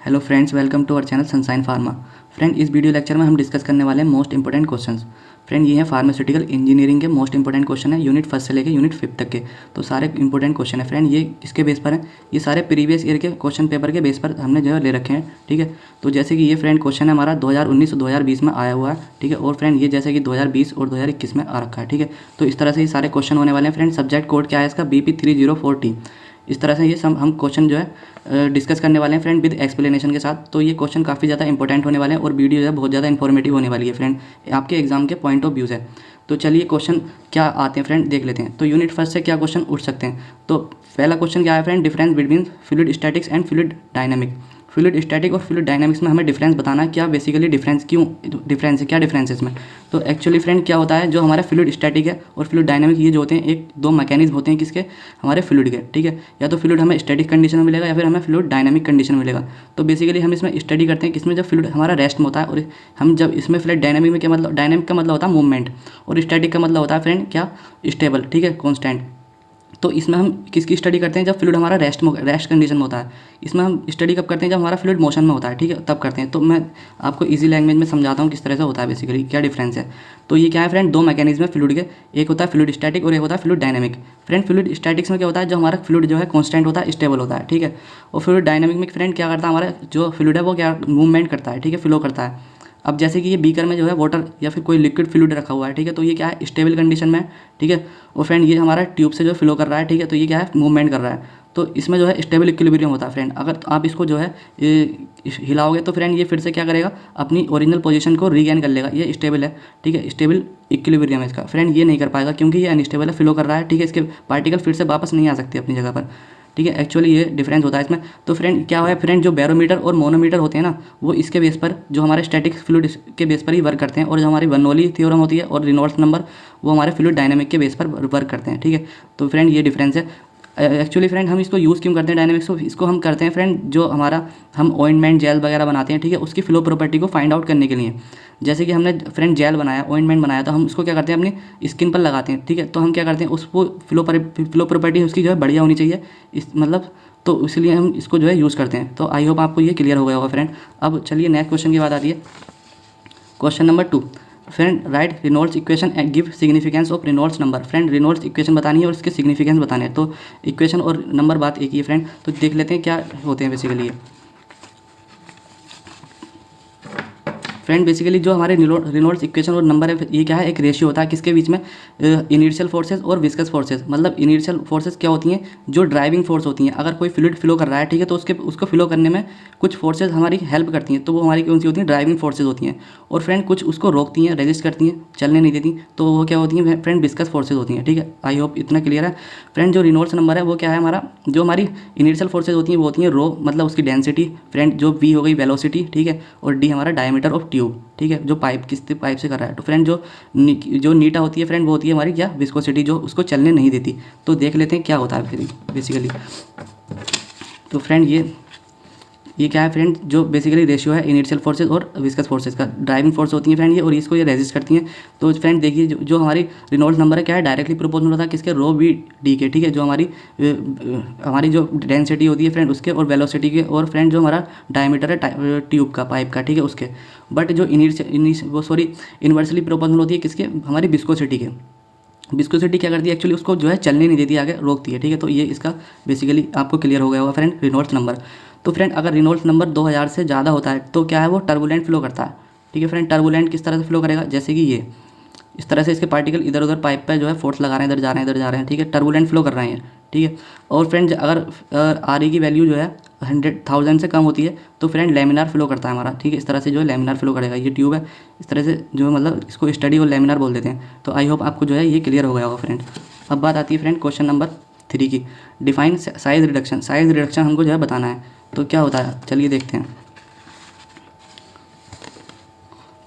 Hello friends, welcome to our channel sunshine pharma. Friend, इस video lecture में हम discuss करने वाले हैं मोस्ट इंपॉर्टेंट क्वेश्चंस। फ्रेंड, ये हैं फार्मास्यूटिकल इंजीनियरिंग के मोस्ट इंपॉर्टेंट क्वेश्चन है, यूनिट फर्स्ट से लेकर यूनिट 5 तक के। तो सारे इंपॉर्टेंट क्वेश्चन है फ्रेंड, ये इसके बेस पर हैं। ये सारे प्रीवियस ईयर के क्वेश्चन पेपर के बेस पर हमने जो है ले रखे हैं। ठीक है, तो जैसे कि ये फ्रेंड क्वेश्चन है हमारा 2019 और 2020 में आया हुआ है। ठीक है, और फ्रेंड ये जैसे कि 2020 और 2021 में आ रखा है। ठीक है, तो इस तरह से ये सारे क्वेश्चन होने वाले हैं फ्रेंड। सब्जेक्ट कोड क्या है इसका, BP 304T। इस तरह से ये सब हम क्वेश्चन जो है डिस्कस करने वाले हैं फ्रेंड, विद एक्सप्लेनेशन के साथ। तो ये क्वेश्चन काफ़ी ज़्यादा इंपॉर्टेंट होने वाले हैं और वीडियो जो है बहुत ज़्यादा इन्फॉर्मेटिव होने वाली है फ्रेंड, आपके एग्जाम के पॉइंट ऑफ व्यू से। तो चलिए क्वेश्चन क्या आते हैं फ्रेंड देख लेते हैं। तो यूनिट फर्स्ट से क्या क्वेश्चन उठ सकते हैं। तो पहला क्वेश्चन क्या है friend, difference between fluid statics and fluid dynamic. Fluid static और फ्लूइड डायनामिक्स में हमें डिफरेंस बताना है, क्या बेसिकली डिफरेंस, क्यों डिफरेंस है, क्या डिफरेंस है इसमें। तो एक्चुअली फ्रेंड क्या होता है, जो हमारा फ्लूइड स्टैटिक है और फ्लूइड डायनामिक, ये जो होते हैं एक दो मैकेनिज्म होते हैं किसके, हमारे फ्लूइड के। ठीक है, या तो फ्लूइड हमें स्टैटिक कंडीशन में मिलेगा या फिर हमें फ्लूइड डायनामिक कंडीशन में मिलेगा। तो बेसिकली हम इसमें स्टडी करते हैं किसमें, जब फ्लूइड हमारा रेस्ट में होता है। और हम जब इसमें फ्लूइड डायनामिक में क्या मतलब, डायनामिक का मतलब होता है मूवमेंट और स्टैटिक का मतलब होता है फ्रेंड क्या, स्टेबल। ठीक है, कॉन्स्टेंट। तो इसमें हम किसकी स्टडी करते हैं, जब फ्लूइड हमारा रेस्ट कंडीशन में होता है। इसमें हम स्टडी कब करते हैं, जब हमारा फ्लूइड मोशन में होता है। ठीक है, तब करते हैं। तो मैं आपको इजी लैंग्वेज में समझाता हूँ किस तरह से होता है, बेसिकली क्या डिफरेंस है। तो ये क्या है फ्रेंड, दो मैकेनिज्म है फ्लूइड के, एक होता है फ्लूइड स्टैटिक और एक होता है fluid dynamic. Friend, fluid statics में क्या होता है, जो हमारा फ्लूइड जो है कॉन्स्टेंट होता है, स्टेबल होता है। ठीक है, और फ्लूइड डायनामिक में फ्रेंड क्या करता है, हमारा जो फ्लूइड है वो क्या मूवमेंट करता है। ठीक है, फ्लो करता है। अब जैसे कि ये बीकर में जो है वाटर या फिर कोई लिक्विड फ्लूइड रखा हुआ है। ठीक है, तो ये क्या है, स्टेबल कंडीशन में है। ठीक है, और फ्रेंड ये हमारा ट्यूब से जो फ्लो कर रहा है। ठीक है, तो ये क्या है, मूवमेंट कर रहा है। तो इसमें जो है स्टेबल इक्विलिब्रियम होता है फ्रेंड। अगर आप इसको जो है हिलाओगे तो फ्रेंड ये फिर से क्या करेगा, अपनी ओरिजिनल पोजीशन को रीगेन कर लेगा। ये स्टेबल है। ठीक है, स्टेबल इक्विलिब्रियम है इसका। फ्रेंड ये नहीं कर पाएगा क्योंकि ये अनस्टेबल है, फ्लो कर रहा है। ठीक है, इसके पार्टिकल फिर से वापस नहीं आ सकते अपनी जगह पर। ठीक है, एक्चुअली ये डिफरेंस होता है इसमें। तो फ्रेंड क्या है फ्रेंड, जो बैरोमीटर और मोनोमीटर होते हैं ना, वो इसके बेस पर, जो हमारे स्टैटिक फ्लूइड के बेस पर ही वर्क करते हैं। और जो हमारी बर्नौली थ्योरम होती है और रेनॉल्ड्स नंबर, वो हमारे फ्लूइड डायनामिक के बेस पर वर्क करते हैं। ठीक है, तो फ्रेंड ये डिफरेंस है। एक्चुअली फ्रेंड हम इसको यूज़ क्यों करते हैं डायनामिक्स को, इसको हम करते हैं फ्रेंड, जो हमारा हम ऑइंटमेंट जेल वगैरह बनाते हैं। ठीक है, उसकी फ्लो प्रॉपर्टी को फाइंड आउट करने के लिए। जैसे कि हमने फ्रेंड जेल बनाया, ऑइंटमेंट बनाया, तो हम उसको क्या करते हैं, अपनी स्किन पर लगाते हैं। ठीक है, तो हम क्या करते हैं, उसको फ्लो प्रॉपर्टी उसकी जो है बढ़िया होनी चाहिए, इस मतलब, तो इसलिए हम इसको जो है यूज़ करते हैं। तो आई होप आपको ये क्लियर हो गया होगा फ्रेंड। अब चलिए नेक्स्ट क्वेश्चन की बात आती है, question number 2। Friend, right Reynolds equation and give significance of Reynolds number. Friend Reynolds equation बतानी है और इसके सिग्निफिकेंस बताने हैं। तो इक्वेशन और नंबर बात एक ही है फ्रेंड। तो देख लेते हैं क्या होते हैं बेसिकली। फ्रेंड बेसिकली जो हमारे रेनॉल्ड्स इक्वेशन और नंबर है, ये क्या है, एक रेशियो होता है किसके बीच में, इनिशियल फोर्सेस और विस्कस फोर्सेस। मतलब इनिशियल फोर्सेस क्या होती हैं, जो ड्राइविंग फोर्स होती हैं। अगर कोई फ्लूइड फ्लो कर रहा है, ठीक है, तो उसको फ्लो करने में कुछ फोर्सेज हमारी हेल्प करती हैं। तो वो हमारी कौन सी होती हैं, ड्राइविंग फोर्सेज होती हैं। और फ्रेंड कुछ उसको रोकती हैं, रेजिस्ट करती हैं, चलने नहीं देती। तो वो क्या होती हैं फ्रेंड, विस्कस फोर्सेज होती हैं। ठीक है, आई होप इतना क्लियर है फ्रेंड। जो रेनॉल्ड्स नंबर है वो क्या है हमारा, जो हमारी इनिशियल फोर्सेज होती हैं वो होती हैं रो, मतलब उसकी डेंसिटी फ्रेंड, जो वी हो गई वेलोसिटी। ठीक है, और डी हमारा डायमीटर ऑफ ट्यूब। ठीक है, जो पाइप किस पाइप से कर रहा है। तो फ्रेंड जो नीटा होती है फ्रेंड, वो होती है हमारी क्या, विस्कोसिटी, जो उसको चलने नहीं देती। तो देख लेते हैं क्या होता है फिर बेसिकली। तो फ्रेंड ये क्या है फ्रेंड, जो बेसिकली रेशियो है इनिशियल फोर्सेज और विस्कस फोर्सेज का। ड्राइविंग फोर्स होती है फ्रेंड ये, और इसको ये रेजिस्ट करती हैं। तो फ्रेंड देखिए, जो हमारी रेनॉल्ड्स नंबर है क्या है, डायरेक्टली प्रोपोर्शनल होता है किसके, रो वी डी के। ठीक है, जो हमारी जो डेंसिटी होती है फ्रेंड उसके, और वेलोसिटी के, और फ्रेंड जो हमारा डायमीटर है ट्यूब का, पाइप का। ठीक है, उसके। बट जो इन्वर्सली प्रोपोर्शनल होती है किसके, हमारी विस्कोसिटी के। विस्कोसिटी क्या करती है एक्चुअली, उसको जो है चलने नहीं देती, आगे रोकती है। ठीक है, तो ये इसका बेसिकली आपको क्लियर हो गया होगा फ्रेंड, रेनॉल्ड्स नंबर। तो फ्रेंड अगर रेनॉल्ड्स नंबर 2000 से ज़्यादा होता है तो क्या है, वो टर्बुलेंट फ्लो करता है। ठीक है फ्रेंड, टर्बुलेंट किस तरह से फ्लो करेगा, जैसे कि ये इस तरह से इसके पार्टिकल इधर उधर पाइप पे जो है फोर्स लगा रहे हैं, इधर जा रहे हैं, इधर जा रहे हैं। ठीक है, टर्बुलेंट फ्लो कर रहे हैं। ठीक है, और फ्रेंड अगर आर ई की वैल्यू जो है 100,000 से कम होती है तो फ्रेंड लेमिनार फ्लो करता है हमारा। ठीक है, इस तरह से जो है लेमिनार फ्लो करेगा। ये ट्यूब है, इस तरह से जो है, मतलब इसको स्टडी और लेमिनार बोल देते हैं। तो आई होप आपको जो है ये क्लियर हो गया होगा फ्रेंड। अब बात आती है फ्रेंड क्वेश्चन नंबर 3 की, define size reduction. Size reduction हमको जो है बताना है। तो क्या होता है चलिए देखते हैं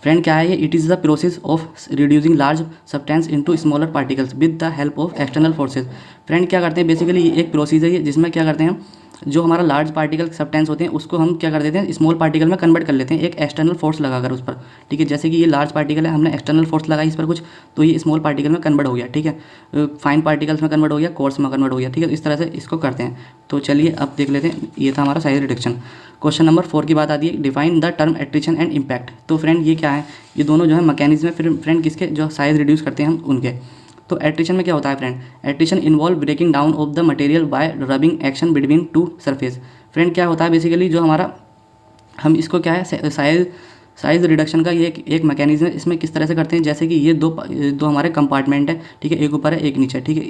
फ्रेंड। क्या है ये, it is the process of reducing large substance into smaller particles with the help of external forces. Friend क्या करते हैं बेसिकली, ये एक प्रोसीजर है जिसमें क्या करते हैं, जो हमारा लार्ज पार्टिकल सब्सटेंस होते हैं उसको हम क्या कर देते हैं, स्मॉल पार्टिकल में कन्वर्ट कर लेते हैं एक एक्सटर्नल फोर्स लगाकर उस पर, ठीक है। जैसे कि ये लार्ज पार्टिकल है, हमने एक्सटर्नल फोर्स लगाई इस पर कुछ, तो ये स्मॉल पार्टिकल में कन्वर्ट हो गया, ठीक है। फाइन पार्टिकल्स में कन्वर्ट हो गया, कोर्स में कन्वर्ट हो गया, ठीक है। इस तरह से इसको करते हैं। तो चलिए अब देख लेते हैं, ये था हमारा साइज रिडक्शन। क्वेश्चन नंबर 4 की बात आती है, define the term attrition and impact. तो फ्रेंड ये क्या है, ये दोनों जो है मैकेनिज्म है, फिर फ्रेंड किसके, जो साइज रिड्यूस करते हैं हम उनके। तो एट्रिशन में क्या होता है friend, attrition involve breaking down of the material by rubbing action between two surface. Friend क्या होता है बेसिकली, जो हमारा हम इसको क्या है साइज रिडक्शन का ये एक मैकेनिज्म है। इसमें किस तरह से करते हैं, जैसे कि ये दो हमारे कंपार्टमेंट है, ठीक है, एक ऊपर है एक नीचे, ठीक है।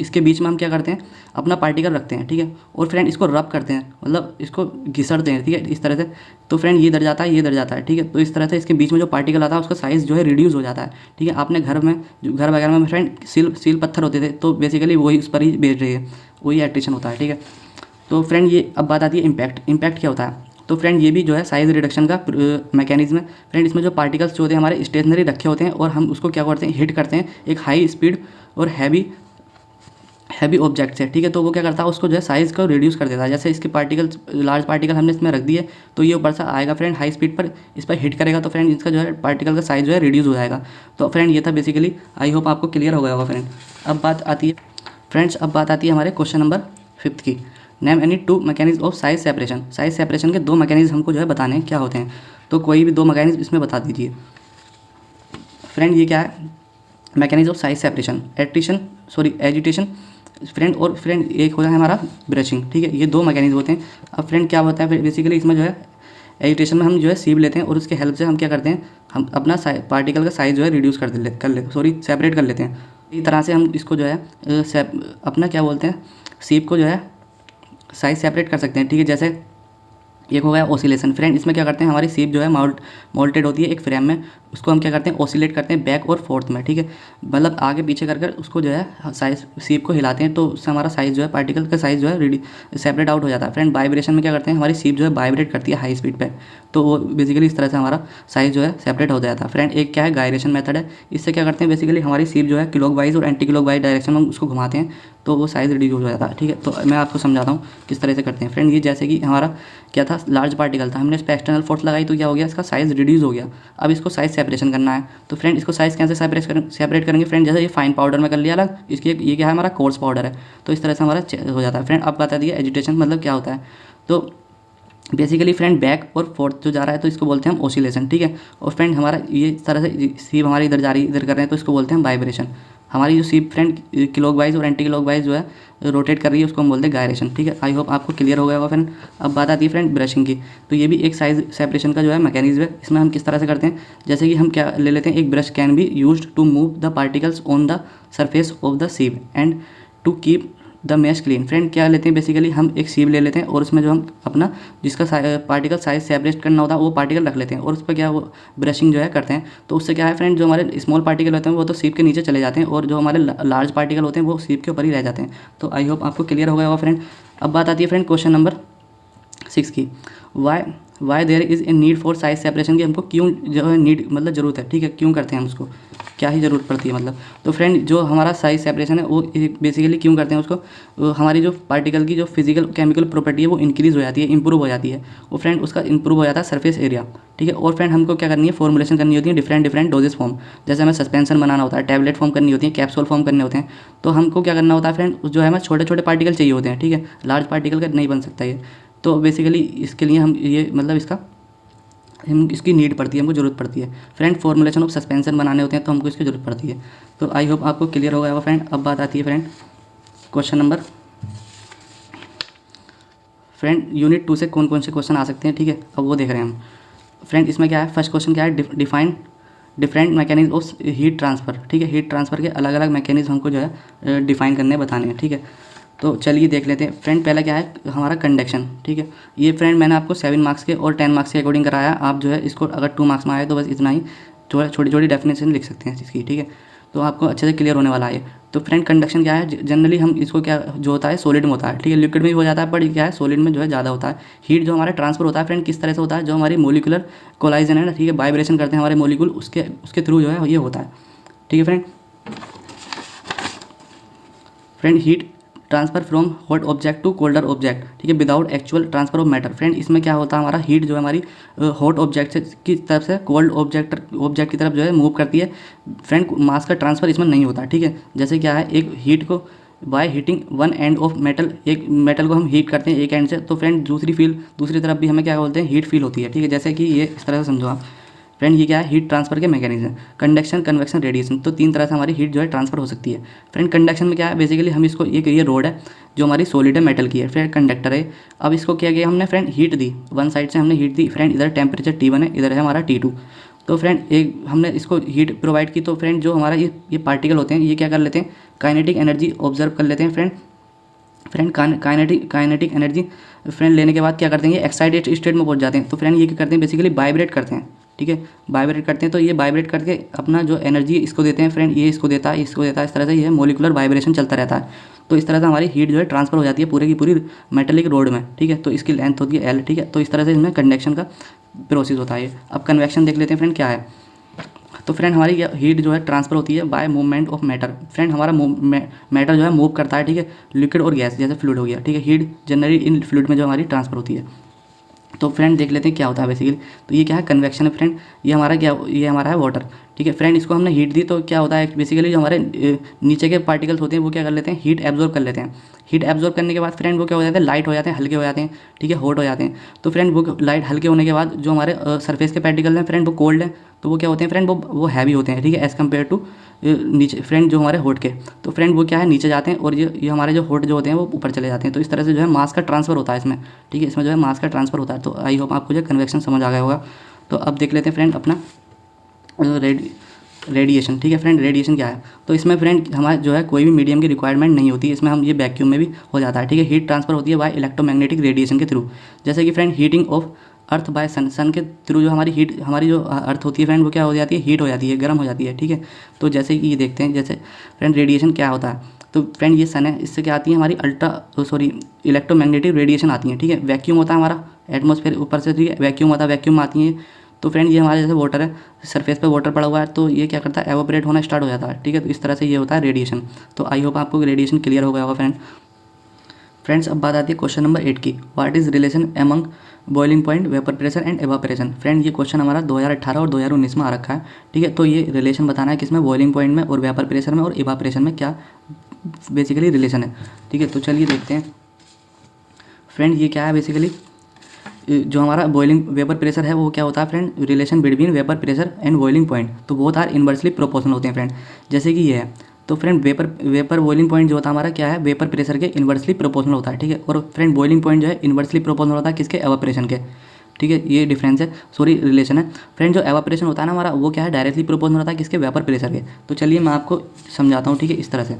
इसके बीच में हम क्या करते हैं, अपना पार्टिकल रखते हैं, ठीक है, और फ्रेंड इसको रब करते हैं, मतलब इसको घिसड़ते हैं, ठीक है, इस तरह से। तो फ्रेंड ये इधर जाता है, ये इधर जाता है, ठीक है। तो इस तरह से इसके बीच में जो पार्टिकल आता है उसका साइज़ जो है रिड्यूस हो जाता है, ठीक है। आपने घर वगैरह में फ्रेंड सील पत्थर होते थे, तो बेसिकली वही उस पर ही बेच रही है, वही एट्रिशन होता है, ठीक है। तो फ्रेंड ये अब बात आती है इम्पैक्ट क्या होता है। तो फ्रेंड ये भी जो है साइज रिडक्शन का मैकेनिज्म है। फ्रेंड इसमें जो पार्टिकल्स जो होते हैं हमारे स्टेशनरी रखे होते हैं, और हम उसको क्या करते हैं, हिट करते हैं एक हाई स्पीड और हैवी ऑब्जेक्ट से, ठीक है। तो वो क्या करता है, उसको जो है साइज़ को रिड्यूस कर देता है। जैसे इसके पार्टिकल्स, लार्ज पार्टिकल हमने इसमें रख दिए, तो ये ऊपर से आएगा फ्रेंड हाई स्पीड पर, इस पर हिट करेगा, तो फ्रेंड इसका जो है पार्टिकल का साइज़ जो है रिड्यूस हो जाएगा। तो फ्रेंड ये था बेसिकली, आई होप आपको क्लियर हो गया होगा फ्रेंड। अब बात आती है हमारे क्वेश्चन नंबर 5 की, name any two mechanism of size separation. Size separation के दो मैकेनिज्म हमको जो है बताने हैं क्या होते हैं। तो कोई भी दो मैकेनिज्म इसमें बता दीजिए। फ्रेंड ये क्या है, mechanism of size separation, agitation friend, और फ्रेंड एक होता है हमारा ब्रशिंग, ठीक है। ये दो मैकेनिज्म होते हैं। अब फ्रेंड क्या होता है बेसिकली, इसमें जो है एजिटेशन में हम जो है सीव लेते हैं, और उसके हेल्प से हम क्या करते हैं, हम अपना पार्टिकल का साइज़ जो है रिड्यूस सेपरेट कर लेते हैं। इस तरह से हम इसको जो है अपना क्या बोलते हैं, सीव को जो है साइज सेपरेट कर सकते हैं, ठीक है। जैसे एक हो गया ओसिलेशन। फ्रेंड इसमें क्या करते हैं, हमारी सीप जो है मोल्टेड होती है एक फ्रेम में, उसको हम क्या करते हैं, ओसिलेट करते हैं बैक और फोर्थ में, ठीक है। मतलब आगे पीछे कर उसको जो है साइज सीप को हिलाते हैं, तो उससे हमारा साइज़ जो है पार्टिकल का साइज़ जो है सेपरेट आउट हो जाता है। फ्रेंड वाइब्रेशन में क्या करते हैं, हमारी सीप जो है वाइब्रेट करती है हाई स्पीड पर, तो वो बेसिकली इस तरह से हमारा साइज़ जो है सेपरेट हो जाता है। फ्रेंड एक क्या है, गायरेशन मेथड है। इससे क्या करते हैं, बेसिकली हमारी सीप जो है क्लॉकवाइज और एंटी क्लॉकवाइज डायरेक्शन में उसको घुमाते हैं, तो वो साइज़ रिड्यूस हो जाता है, ठीक है। तो मैं आपको समझाता हूँ किस तरह से करते हैं। फ्रेंड ये जैसे कि हमारा क्या था, लार्ज पार्टिकल था, हमने इस पर एक्सटर्नल फोर्स लगाई, तो क्या हो गया, इसका साइज़ रिड्यूस हो गया। अब इसको साइज सेपरेशन करना है, तो फ्रेंड इसको साइज़ कैसे सेपरेट करेंगे फ्रेंड, जैसे ये फाइन पाउडर में कर लिया अलग, इसकी ये क्या है, हमारा कोर्स पाउडर है, तो इस तरह से हमारा हो जाता है। फ्रेंड अब बता दिए एजिटेशन मतलब क्या होता है। तो बेसिकली फ्रेंड बैक और फोर्थ जो जा रहा है, तो इसको बोलते हैं हम ओसिलेशन, ठीक है। और फ्रेंड हमारा ये इस तरह से सीप हमारी इधर जा रही है, इधर कर रहे हैं, तो इसको बोलते हैं वाइब्रेशन। हमारी जो सीप फ्रेंड क्लॉकवाइज और एंटी क्लॉकवाइज जो है रोटेट कर रही है, उसको हम बोलते हैं गायरेशन, ठीक है। आई होप आपको क्लियर हो गया होगा फ्रेंड। अब बात आती है फ्रेंड ब्रशिंग की। तो ये भी एक साइज सेपरेशन का जो है मैकेनिज्म है। इसमें हम किस तरह से करते हैं, जैसे कि हम क्या ले लेते हैं, एक brush can be used to move the particles on the surface of the sieve and to keep the mesh clean. Friend क्या लेते हैं, बेसिकली हम एक सीप ले लेते हैं, और उसमें जो हम अपना जिसका पार्टिकल साइज सेपरेट करना होता है वो पार्टिकल रख लेते हैं, और उस पर क्या वो ब्रशिंग जो है करते हैं। तो उससे क्या है फ्रेंड, जो हमारे स्मॉल पार्टिकल होते हैं वो तो सीप के नीचे चले जाते हैं, और जो हमारे लार्ज पार्टिकल होते हैं वो सीप के ऊपर ही रह जाते हैं। तो आई होप आपको क्लियर हो गया होगा फ्रेंड। अब बात आती है फ्रेंड क्वेश्चन नंबर 6 की, why there is a need for size separation की, हमको क्यों जो है नीड मतलब ज़रूरत है, ठीक है, क्यों करते हैं हम उसको, क्या ही ज़रूरत पड़ती है मतलब। तो फ्रेंड जो हमारा साइज सेपरेशन है वो बेसिकली क्यों करते हैं उसको, हमारी जो पार्टिकल की जो फिजिकल केमिकल प्रॉपर्टी है वो इंक्रीज़ हो जाती है, इंप्रूव हो जाती है, और फ्रेंड उसका इंप्रूव हो जाता है सरफेस एरिया, ठीक है। और फ्रेंड हमको क्या करनी है, फॉर्मुलेशन करनी होती है डिफरेंट डोजेस फॉर्म। जैसे हमें सस्पेंशन बनाना होता है, टैबलेट फॉर्म करनी होती है, कैप्सूल फॉर्म करने होते हैं, तो हमको क्या करना होता है फ्रेंड, जो है हमें छोटे छोटे पार्टिकल चाहिए होते हैं, ठीक है, लार्ज पार्टिकल का नहीं बन सकता ये। तो बेसिकली इसके लिए हम ये मतलब इसकी नीड पड़ती है, हमको ज़रूरत पड़ती है। फ्रेंड फॉर्मुलेशन ऑफ सस्पेंशन बनाने होते हैं, तो हमको इसकी ज़रूरत पड़ती है। तो आई होप आपको क्लियर हो गया होगा फ्रेंड। अब बात आती है फ्रेंड यूनिट 2 से कौन कौन से क्वेश्चन आ सकते हैं, ठीक है, अब वो देख रहे हैं हम। फ्रेंड इसमें क्या है, फर्स्ट क्वेश्चन क्या है, define different mechanism of heat transfer, ठीक है। हीट ट्रांसफ़र के अलग अलग मैकेनिज्म हमको जो है डिफाइन करने बताने हैं, ठीक है। तो चलिए देख लेते हैं। फ्रेंड पहला क्या है, हमारा कंडक्शन, ठीक है। ये फ्रेंड मैंने आपको 7 मार्क्स के और 10 मार्क्स के अकॉर्डिंग कराया। आप जो है इसको अगर 2 मार्क्स में आए तो बस इतना ही थोड़ा छोटी छोटी डेफिनेशन लिख सकते हैं इसकी, ठीक है। तो आपको अच्छे से क्लियर होने वाला है। तो फ्रेंड कंडक्शन क्या है, जनरली हम इसको क्या जो होता है सॉलिड में होता है, ठीक है, लिक्विड में भी हो जाता है, पर क्या है सॉलिड में जो है ज़्यादा होता है। हीट जो हमारा ट्रांसफर होता है फ्रेंड किस तरह से होता है, जो हमारी मोलिकुलर कोलाइजन है ना, ठीक है, वाइब्रेशन करते हैं हमारे मोलिकुल, उसके थ्रू जो है ये होता है, ठीक है friend. Heat transfer from hot object to colder object, ठीक है, without actual transfer of matter. Friend इसमें क्या होता है, हमारा हीट जो है हमारी हॉट ऑब्जेक्ट की तरफ से कोल्ड ऑब्जेक्ट की तरफ जो है मूव करती है। फ्रेंड मास का ट्रांसफ़र इसमें नहीं होता, ठीक है। जैसे क्या है, एक हीट को by heating one end of metal, एक मेटल को हम हीट करते हैं एक एंड से, तो फ्रेंड दूसरी तरफ भी हमें क्या बोलते हैं, हीट फील होती है, ठीक है। जैसे कि ये इस तरह से समझो आप। फ्रेंड ये क्या है, हीट ट्रांसफर के मैकेनिज्म, कंडक्शन, कन्वेक्शन, रेडिएशन। तो 3 तरह से हमारी हीट जो है ट्रांसफर हो सकती है। फ्रेंड कंडक्शन में क्या है, बेसिकली हम इसको ये रोड है जो हमारी सॉलिड है, मेटल की है, फ्रेंड कंडक्टर है। अब इसको क्या किया हमने, फ्रेंड हीट दी, वन साइड से हमने हीट दी। फ्रेंड इधर टेम्परेचर T1 है, इधर है हमारा T2। तो फ्रेंड एक हमने इसको हीट प्रोवाइड की, तो फ्रेंड जो हमारा ये पार्टिकल होते हैं, ये क्या कर लेते हैं, काइनेटिक एनर्जी ऑब्जर्व कर लेते हैं। फ्रेंड काइनेटिक एनर्जी फ्रेंड लेने के बाद क्या करते हैं, ये एक्साइटेड स्टेट में पहुंच जाते हैं। तो फ्रेंड ये क्या करते हैं, बेसिकली वाइब्रेट करते हैं, ठीक है, वाइब्रेट करते हैं। तो ये वाइब्रेट करके अपना जो एनर्जी इसको देते हैं, फ्रेंड ये इसको देता है, इसको देता है, इस तरह से ये मोलिकुलर वाइब्रेशन चलता रहता है। तो इस तरह से हमारी हीट जो है ट्रांसफर हो जाती है पूरे की पूरी मेटेलिक रोड में, ठीक है। तो इसकी लेंथ होती है L, ठीक है। तो इस तरह से इसमें कंडक्शन का प्रोसेस होता है। अब कन्वेक्शन देख लेते हैं फ्रेंड क्या है। तो फ्रेंड हमारी हीट जो है ट्रांसफर होती है by movement of matter. Friend हमारा मैटर जो है मूव करता है, ठीक है, लिक्विड और गैस, जैसे फ्लूइड हो गया, ठीक है। हीट जनरली इन फ्लूइड में जो हमारी ट्रांसफर होती है। तो फ्रेंड देख लेते हैं क्या होता है बेसिकली। तो ये क्या है, कन्वेक्शन है फ्रेंड। ये हमारा है वाटर, ठीक है। फ्रेंड इसको हमने हीट दी, तो क्या होता है, बेसिकली जो हमारे नीचे के पार्टिकल्स होते हैं वो क्या कर लेते हैं, हीट एब्जॉर्ब कर लेते हैं। हीट एब्जॉर्ब करने के बाद फ्रेंड वो क्या हो जाते हैं, लाइट हो जाते हैं, हल्के हो जाते हैं, ठीक है, हॉट हो जाते हैं। तो फ्रेंड वो लाइट हल्के होने के बाद जो हमारे सरफेस के पार्टिकल हैं फ्रेंड वो कोल्ड है, तो वो क्या होते हैं फ्रेंड, वो हैवी होते हैं, ठीक है, एज़ कम्पेयर टू नीचे फ्रेंड जो हमारे हॉट के। तो फ्रेंड वो क्या है, नीचे जाते हैं, और ये हमारे जो हॉट जो होते हैं वो ऊपर चले जाते हैं। तो इस तरह से जो है मास का ट्रांसफर होता है इसमें, ठीक है, इसमें जो है मास का ट्रांसफर होता है। तो आई होप आपको जो कन्वेक्शन समझ आ गया होगा। तो अब देख लेते हैं फ्रेंड अपना रेडिएशन, ठीक है। फ्रेंड रेडिएशन क्या है, तो इसमें फ्रेंड हमारे जो है कोई भी मीडियम की रिक्वायरमेंट नहीं होती है, इसमें हम ये वैक्यूम में भी हो जाता है, ठीक है। हीट ट्रांसफर होती है बाय इलेक्ट्रोमैग्नेटिक रेडिएशन के थ्रू। जैसे कि friend heating of earth by sun के थ्रू जो हमारी जो अर्थ होती है फ्रेंड वो क्या हो जाती है, हीट हो जाती है, गर्म हो जाती है, ठीक है। तो जैसे कि ये देखते हैं, जैसे फ्रेंड रेडिएशन क्या होता है, तो फ्रेंड ये सन है, इससे क्या आती है हमारी इलेक्ट्रोमैग्नेटिक रेडिएशन आती है, ठीक है। वैक्यूम होता है हमारा एटमॉस्फेयर ऊपर से, ठीक है, वैक्यूम होता है, वैक्यूम आती है। तो फ्रेंड ये हमारे जैसे वाटर है, सरफेस पे वाटर पड़ा हुआ है, तो ये क्या करता है, एवोपरेट होना स्टार्ट हो जाता है, ठीक है। तो इस तरह से ये होता है रेडिएशन। तो आई होप आपको रेडिएशन क्लियर हो गया होगा फ्रेंड्स। अब बात आती है क्वेश्चन नंबर 8 की, what is relation among boiling point, vapour pressure and evaporation. Friend ये क्वेश्चन हमारा 2018 और 2019 में आ रखा है, ठीक है। तो ये रिलेशन बताना है किसमें, बॉइलिंग पॉइंट में और वेपर प्रेशर में और एवापोरेशन में क्या बेसिकली रिलेशन है, ठीक है। तो चलिए देखते हैं फ्रेंड ये क्या है। बेसिकली जो हमारा बॉइलिंग वेपर प्रेशर है वो क्या होता है friend, relation between vapour pressure and boiling point. तो बोथ आर इन्वर्सली प्रोपोर्शनल होते हैं फ्रेंड। जैसे कि ये है, तो फ्रेंड वेपर बॉइलिंग पॉइंट जो होता है हमारा क्या है, वेपर प्रेशर के इन्वर्सली प्रोपोर्शनल होता है, ठीक है। और फ्रेंड बॉइलिंग पॉइंट जो है इन्वर्सली प्रोपोर्शनल होता है किसके, एवापोरेशन के, ठीक है। ये डिफरेंस है, सॉरी रिलेशन है फ्रेंड। जो एवापोरेशन होता है ना हमारा, वो क्या है, डायरेक्टली प्रोपोर्शनल होता है किसके, वेपर प्रेशर के। तो चलिए मैं आपको समझाता हूँ, ठीक है, इस तरह से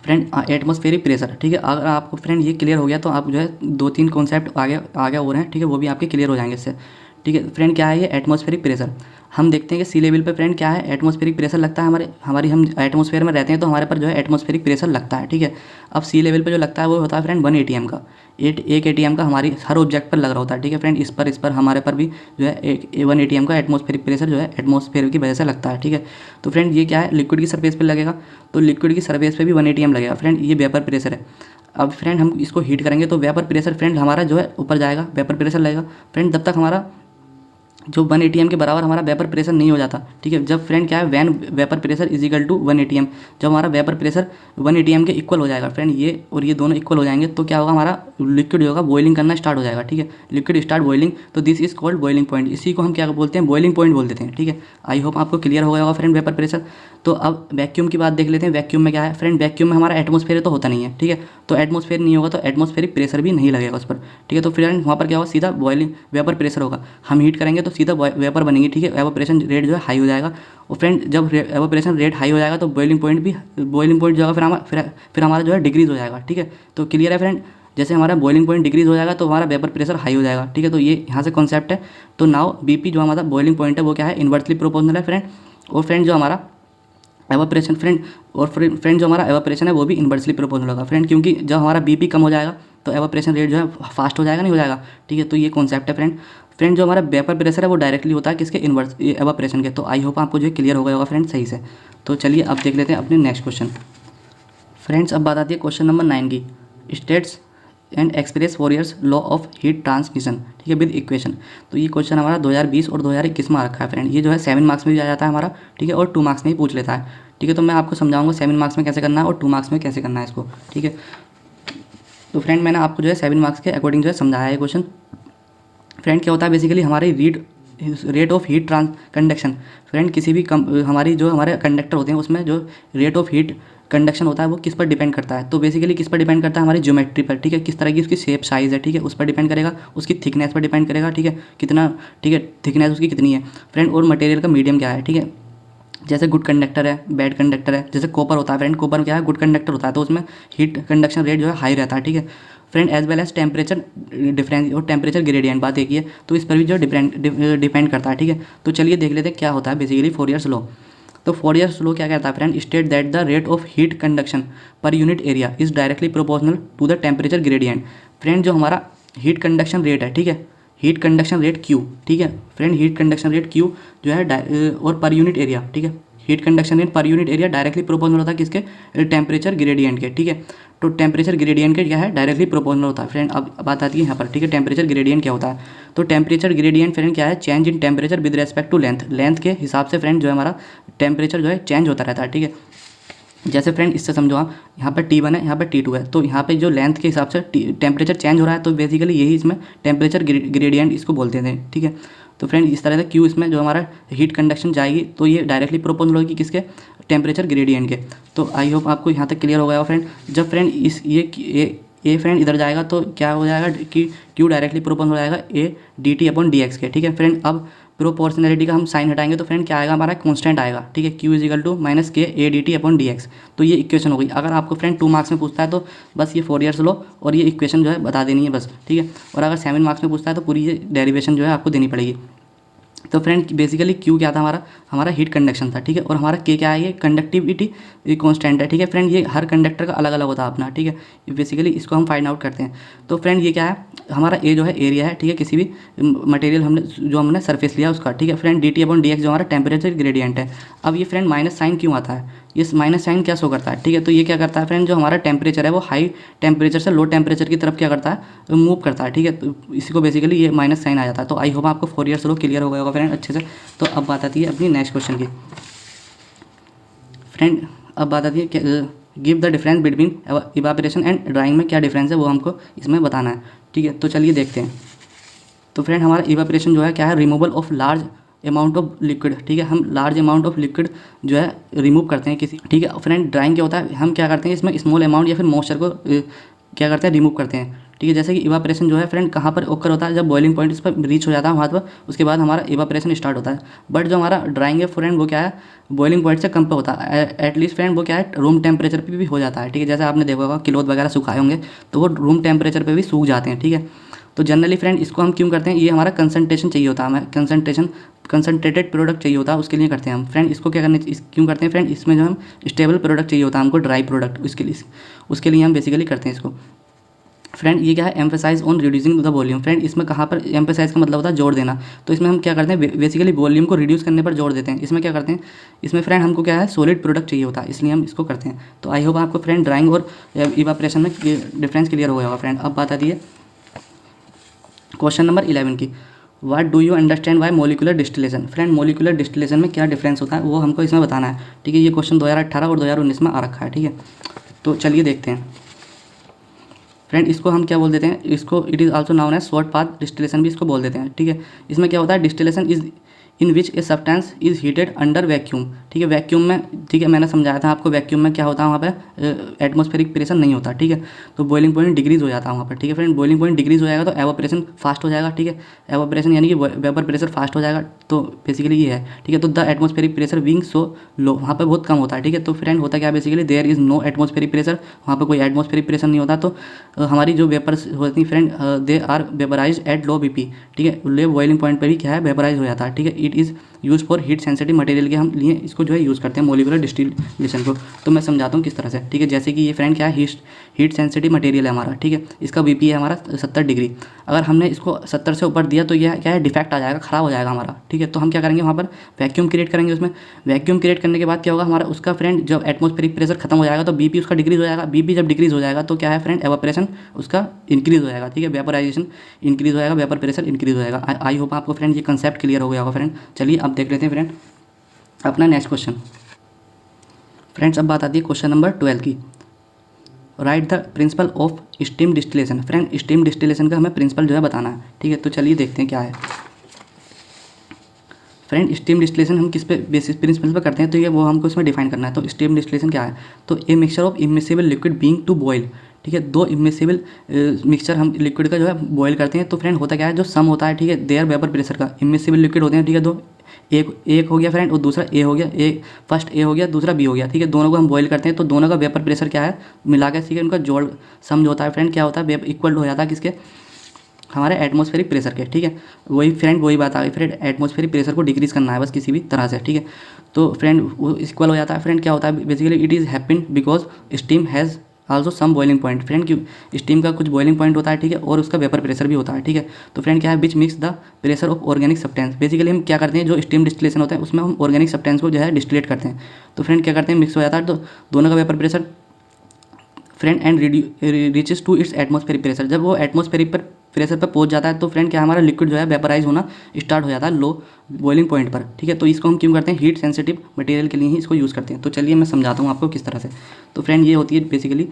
फ्रेंड एटमॉस्फेरिक प्रेशर, ठीक है। अगर आपको फ्रेंड ये क्लियर हो गया तो आप जो है 2-3 कॉन्सेप्ट आगे और हैं, ठीक है, वो भी आपके क्लियर हो जाएंगे इससे, ठीक है। फ्रेंड क्या है ये एटमॉस्फेरिक प्रेशर, हम देखते हैं कि सी लेवल पे फ्रेंड क्या है, एटमॉस्फेरिक प्रेशर लगता है हम एटमॉस्फेयर में रहते हैं तो हमारे पर जो है एटमॉस्फेरिक प्रेशर लगता है, ठीक है। अब सी लेवल पे जो लगता है वो होता है फ्रेंड 1 ATM का, एक ATM का हमारी हर ऑब्जेक्ट पर लग रहा होता है, ठीक है फ्रेंड। इस पर हमारे पर भी जो है 1 ATM का एटमॉस्फेरिक प्रेशर जो है एटमॉस्फेयर की वजह से लगता है, ठीक है। तो फ्रेंड ये क्या है, लिक्विड की सरफेस पर लगेगा, तो लिक्विड की सरफेस पे भी 1 ATM लगेगा फ्रेंड, ये वेपर प्रेशर है। अब फ्रेंड हम इसको हीट करेंगे तो वेपर प्रेशर फ्रेंड हमारा जो है ऊपर जाएगा, वेपर प्रेशर लगेगा फ्रेंड, तब तक हमारा जो 1 ATM के बराबर हमारा वेपर प्रेशर नहीं हो जाता, ठीक है। जब फ्रेंड क्या है, when vapour pressure is equal to 1 ATM, जब हमारा वेपर प्रेशर 1 ATM के इक्वल हो जाएगा फ्रेंड, ये और ये दोनों इक्वल हो जाएंगे, तो क्या होगा, हमारा लिक्विड जो होगा बॉइलिंग करना स्टार्ट हो जाएगा, ठीक है। लिक्विड स्टार्ट बॉइलिंग, तो this is called boiling point, इसी को हम क्या बोलते हैं, बॉइलिंग पॉइंट बोल देते हैं, ठीक है। आई होप आपको क्लियर हो गया होगा फ्रेंड वेपर प्रेशर। तो अब वैक्यूम की बात देख लेते हैं। वैक्यूम में क्या है फ्रेंड, वैक्यूम में हमारा एटमॉस्फेयर तो होता नहीं है, ठीक है। तो एटमॉस्फेयर नहीं होगा तो एटमॉस्फेरिक प्रेशर भी नहीं लगेगा उस पर, ठीक है। तो फ्रेंड वहाँ पर क्या होगा, सीधा बॉइलिंग वेपर प्रेशर होगा, हम हीट करेंगे तो सीधा वेपर बनेंगे, ठीक है। एवापोरेशन रेट जो है हाई हो जाएगा, और फ्रेंड जब एवापोरेशन रेट हाई हो जाएगा तो बॉइलिंग पॉइंट जो है फिर हमारा जो है डिक्रीज हो जाएगा, ठीक है। तो क्लियर है फ्रेंड, जैसे हमारा बॉइलिंग पॉइंट डिक्रीज हो जाएगा तो हमारा वेपर प्रेशर हाई हो जाएगा, ठीक है। तो ये यहाँ से कॉन्सेप्ट है। तो नाउ BP जो हमारा बॉइलिंग पॉइंट है वो क्या है, इन्वर्सली प्रोपोर्शनल है फ्रेंड। और फ्रेंड जो हमारा एवापोरेशन फ्रेंड जो हमारा एवापोरेशन है वो भी इन्वर्सली प्रोपोर्शनल होगा फ्रेंड, क्योंकि जब हमारा BP कम हो जाएगा तो एवापोरेशन रेट जो है फास्ट हो जाएगा, नहीं हो जाएगा, ठीक है। तो ये कॉन्सेप्ट है फ्रेंड जो हमारा वेपर प्रेशर है वो डायरेक्टली होता है किसके, इन्वर्स एवापोरेशन के। तो आई होप आपको जो है क्लियर हो गया होगा फ्रेंड सही से। तो चलिए अब देख लेते हैं अपने नेक्स्ट क्वेश्चन। फ्रेंड्स अब बात आती है क्वेश्चन नंबर 9 की। States and express Fourier's law of heat transmission, ठीक है, विद इक्वेशन। तो ये क्वेश्चन हमारा 2020 और 2021 में आ रखा है फ्रेंड। ये जो है 7 मार्क्स में भी आ जाता है हमारा, ठीक है, और 2 मार्क्स में ही पूछ लेता है, ठीक है। तो मैं आपको समझाऊंगा 7 मार्क्स में कैसे करना है और 2 मार्क्स में कैसे करना है इसको, ठीक है। तो फ्रेंड मैंने आपको जो है 7 मार्क्स के अकॉर्डिंग जो है समझाया है क्वेश्चन। फ्रेंड क्या होता है बेसिकली हमारी rate of heat conduction. Friend किसी भी हमारी जो हमारे कंडक्टर होते हैं उसमें जो रेट ऑफ हीट कंडक्शन होता है वो किस पर डिपेंड करता है। तो बेसिकली किस पर डिपेंड करता है, हमारी ज्योमेट्री पर, ठीक है, किस तरह की उसकी शेप साइज़ है, ठीक है, उस पर डिपेंड करेगा। उसकी थिकनेस पर डिपेंड करेगा, ठीक है, कितना, ठीक है, थिकनेस उसकी कितनी है फ्रेंड, और मटेरियल का मीडियम क्या है, ठीक है। जैसे गुड कंडक्टर है, बैड कंडक्टर है। जैसे कॉपर होता है फ्रेंड, कॉपर क्या है, गुड कंडक्टर होता है, तो उसमें हीट कंडक्शन रेट जो है हाई रहता है, ठीक है friend. As well as temperature difference और टेम्परेचर ग्रेडियंट, बात एक ही है, तो इस पर भी जो डिपेंड करता है, ठीक है। तो चलिए देख लेते हैं क्या होता है बेसिकली फोरियर्स लॉ। तो फोरियर्स लॉ क्या कहता है friend, state that the rate of heat conduction per unit area is directly proportional to the temperature gradient. Friend जो हमारा हीट कंडक्शन रेट है, ठीक है, हीट कंडक्शन रेट क्यू, ठीक है friend, heat conduction rate Q जो है और पर यूनिट एरिया, ठीक है, हीट कंडक्शन रेट पर यूनिट एरिया डायरेक्टली प्रोपोर्शनल होता है किसके, टेम्परेचर ग्रेडियंट के, ठीक है। तो टेम्परेचर ग्रेडियंट के क्या है, डायरेक्टली प्रोपोर्शनल होता है फ्रेंड। अब बात आती है यहाँ पर, ठीक है, टेम्परेचर ग्रेडियंट क्या होता है। तो टेम्परेचर ग्रेडियंट फ्रेंड क्या है, change in temperature with respect to length. Length के हिसाब से फ्रेंड जो है हमारा टेम्परेचर जो है चेंज होता रहता है, ठीक है। जैसे फ्रेंड इससे समझो आप, यहाँ पर T1 है, यहाँ पर T2 है, तो यहाँ पे जो लेंथ के हिसाब से टेम्परेचर चेंज हो रहा है, तो बेसिकली यही इसमें टेम्परेचर ग्रेडियंट इसको बोलते हैं, ठीक है। तो फ्रेंड इस तरह से क्यू इसमें जो हमारा हीट कंडक्शन जाएगी तो ये डायरेक्टली प्रोपोर्शनल होगी किसके, टेम्परेचर ग्रेडियंट के। तो आई होप आपको यहाँ तक क्लियर हो गया हो फ्रेंड। जब फ्रेंड इस ये फ्रेंड इधर जाएगा तो क्या हो जाएगा कि क्यू डायरेक्टली प्रोपोर्शनल हो जाएगा ए D T upon D x के, ठीक है फ्रेंड। अब प्रोपोर्शनैलिटी का हम साइन हटाएंगे तो फ्रेंड क्या आएगा, हमारा कांस्टेंट आएगा, ठीक है, Q is equal to minus K A D T upon D X. तो ये इक्वेशन हो गई। अगर आपको फ्रेंड 2 मार्क्स में पूछता है तो बस ये फोरियर्स लो और ये इक्वेशन जो है बता देनी है बस, ठीक है। और अगर 7 मार्क्स में पूछता है तो पूरी ये डेरिवेशन जो है आपको देनी पड़ेगी। तो फ्रेंड बेसिकली क्यू क्या था, हमारा हीट कंडक्शन था, ठीक है, और हमारा के क्या है, ये कंडक्टिविटी कांस्टेंट है, ठीक है फ्रेंड। ये हर कंडक्टर का अलग अलग होता है अपना, ठीक है। बेसिकली इसको हम फाइंड आउट करते हैं। तो फ्रेंड ये क्या है, हमारा ए जो है एरिया है, ठीक है, किसी भी मटेरियल हमने सरफेस लिया उसका, ठीक है friend. D T upon D x जो हमारा टेम्परेचर ग्रेडियंट है। अब ये फ्रेंड माइनस साइन क्यों आता है, ये माइनस साइन क्या शो करता है, ठीक है। तो ये क्या करता है फ्रेंड, जो हमारा टेम्परेचर है वो हाई टेम्परेचर से लो टेम्परेचर की तरफ क्या करता है, मूव करता है, ठीक है। तो इसी को बेसिकली ये माइनस साइन आ जाता है। तो आई होप आपको फोरियर्स लॉ क्लियर हो गया होगा फ्रेंड अच्छे से। तो अब बात आती है अपनी नेक्स्ट क्वेश्चन की फ्रेंड। अब बात आती है give the difference between evaporation and drawing में क्या डिफरेंस है वो हमको इसमें बताना है, ठीक है। तो चलिए देखते हैं। तो फ्रेंड हमारा इवापोरेशन जो है क्या है, removal of large amount of liquid, ठीक है, हम लार्ज अमाउंट ऑफ लिक्विड जो है रिमूव करते हैं किसी, ठीक है फ्रेंड। ड्राइंग क्या होता है, हम क्या करते हैं इसमें स्मॉल अमाउंट या फिर मॉइस्चर को क्या करते हैं, रिमूव करते हैं, ठीक है। जैसे कि इवापोरेशन जो है फ्रेंड कहाँ पर ओकर होता है, जब बॉइलिंग पॉइंट इस पर रीच हो जाता है वहाँ पर, उसके बाद हमारा इवापोरेशन स्टार्ट होता है। बट जो हमारा ड्राइंग है फ्रेंड वो क्या है, बॉइलिंग पॉइंट से कम पे होता है। एटलीस्ट फ्रेंड वो क्या है, रूम टेम्परेचर पे भी हो जाता है, ठीक है। जैसे आपने देखा होगा क्लोथ वगैरह सुखाए होंगे तो वो रूम टेम्परेचर पे भी सूख जाते हैं, ठीक है। तो जनरली फ्रेंड इसको हम क्यों करते हैं, ये हमारा कंसंट्रेशन चाहिए होता है, हमें कंसंट्रेटेड प्रोडक्ट चाहिए होता है, उसके लिए करते हैं हम फ्रेंड। इसको क्या करने क्यों करते हैं फ्रेंड, इसमें जो हम स्टेबल प्रोडक्ट चाहिए होता है हमको, ड्राई प्रोडक्ट, उसके लिए हम बेसिकली करते हैं इसको फ्रेंड। ये क्या है, emphasise on reducing the volume. Friend इसमें कहाँ पर एम्फेसाइज का मतलब होता है जोड़ देना। तो इसमें हम क्या करते हैं, बेसिकली वॉल्यूम को रिड्यूस करने पर जोड़ देते हैं। इसमें क्या करते हैं, इसमें फ्रेंड हमको क्या है, सॉलिड प्रोडक्ट चाहिए होता है, इसलिए हम इसको करते हैं। तो आई होप आपको फ्रेंड ड्राइंग और इवापोरेशन में डिफरेंस क्लियर हो गया होगा फ्रेंड। अब बात आती है क्वेश्चन नंबर 11 की। What do you understand by molecular distillation. Friend molecular distillation में क्या डिफरेंस होता है वो हमको इसमें बताना है, ठीक है। ये क्वेश्चन 2018 और 2019 में आ रखा है, ठीक है। तो चलिए देखते हैं फ्रेंड। इसको हम क्या बोल देते हैं, इसको it is also known as short path distillation भी इसको बोल देते हैं, ठीक है। इसमें क्या होता है, distillation is in which a substance is heated under vacuum, ठीक है। वैक्यूम में, ठीक है, मैंने समझाया था आपको वैक्यूम में क्या होता है, वहाँ पे एटमॉस्फेरिक प्रेशर नहीं होता, ठीक है। तो बॉइलिंग पॉइंट डिक्रीज हो जाता है वहाँ पर, ठीक है फ्रेंड। बॉइलिंग पॉइंट डिक्रीज हो जाएगा तो एवापोरेशन फास्ट हो जाएगा, ठीक है। एवापोरेशन यानी कि वेपर प्रेशर फास्ट हो जाएगा। तो बेसिकली ये है, ठीक है। तो the atmospheric pressure being so low, वहाँ पर बहुत कम होता है, ठीक है। तो फ्रेंड होता क्या है, basically there is no atmospheric pressure, वहाँ पर कोई एटमॉस्फेरिक प्रेशर नहीं होता। तो हमारी जो वेपर्स होती हैं friend they are vaporise at low BP, ठीक है। लो बॉइलिंग पॉइंट पर भी क्या है, वेपराइज हो जाता है, ठीक है। It is use for heat sensitive material के हम लिए इसको जो है यूज़ करते हैं मोलिकुलर डिस्टिलेशन को। तो मैं समझाता हूँ किस तरह से, ठीक है। जैसे कि ये फ्रेंड क्या है, हीट सेंसिटिव मटेरियल है हमारा, ठीक है। इसका बीपी है हमारा 70 डिग्री। अगर हमने इसको 70 से ऊपर दिया तो यह क्या है, डिफेक्ट आ जाएगा, ख़राब हो जाएगा हमारा, ठीक है। तो हम क्या करेंगे, वहाँ पर वैक्यूम क्रिएट करेंगे। उसमें वैक्यूम क्रिएट करने के बाद क्या होगा, हमारा उसका फ्रेंड जब एटमॉस्फेरिक प्रेशर खत्म हो जाएगा तो बीपी उसका डिक्रीज हो जाएगा। बीपी जब डिक्रीज हो जाएगा तो क्या है फ्रेंड, एवापोरेशन उसका इंक्रीज हो जाएगा, ठीक है। वेपराइजेशन इंक्रीज हो जाएगा, वेपर प्रेशर इंक्रीज हो जाएगा। आई होप आपको फ्रेंड ये कंसेप्ट क्लियर हो गया होगा फ्रेंड। चलिए अब देख लेते हैं फ्रेंड अपना नेक्स्ट क्वेश्चन। फ्रेंड्स अब बात आती है क्वेश्चन नंबर 12 की। Right the principle of steam distillation. Friend steam distillation का हमें प्रिंसिपल जो है बताना है, ठीक है। तो चलिए देखते हैं क्या है फ्रेंड। स्टीम डिस्टिलेशन हम किस पे बेसिस प्रिंसिपल पे करते हैं, तो ये वो हमको इसमें डिफाइन करना है। तो स्टीम डिस्टिलेशन क्या है, तो a mixture of immiscible liquid being to boil, ठीक है। दो इमिसिबल मिक्सचर हम लिक्विड का जो है बॉयल करते हैं। तो फ्रेंड होता क्या है, जो सम होता है, ठीक है, देयर वेपर प्रेशर का। इमिसिबल लिक्विड होते हैं, ठीक है, दो, एक हो गया फ्रेंड और दूसरा ए हो गया, फर्स्ट ए हो गया, दूसरा बी हो गया, ठीक है। दोनों को हम बॉयल करते हैं तो दोनों का वेपर प्रेशर क्या है, मिला के, ठीक है, उनका जोड़ सम जो होता है फ्रेंड क्या होता है, इक्वल हो जाता है किसके, हमारे एटमॉस्फेरिक प्रेशर के, ठीक है। वही फ्रेंड वही बात आ गई फ्रेंड, एटमॉस्फेरिक प्रेशर को डिक्रीज करना है बस किसी भी तरह से, ठीक है। तो फ्रेंड वो इक्वल हो जाता है। फ्रेंड क्या होता है basically, it is happen because steam has also some boiling point. Friend क्यों, स्टीम का कुछ बॉइलिंग पॉइंट होता है, ठीक है, और उसका वेपर प्रेशर भी होता है, ठीक है। तो फ्रेंड क्या है, which mix the pressure of organic substance. Basically हम क्या करते हैं, जो स्टीम डिस्टिलेशन होता है उसमें हम ऑर्गेनिक सब्सटेंस को जो है डिस्टिलेट करते हैं। तो फ्रेंड क्या करते हैं, मिक्स हो जाता है तो दोनों का vapour pressure friend and reaches to its atmospheric pressure. जब वो एटमॉस्फेरिक पर प्रेशर पर पहुंच जाता है तो फ्रेंड क्या हमारा लिक्विड जो है वेपराइज होना स्टार्ट हो जाता है लो बॉइलिंग पॉइंट पर, ठीक है। तो इसको हम क्यों करते हैं, हीट सेंसिटिव मटेरियल के लिए ही इसको यूज़ करते हैं। तो चलिए मैं समझाता हूँ आपको किस तरह से। तो फ्रेंड ये होती है बेसिकली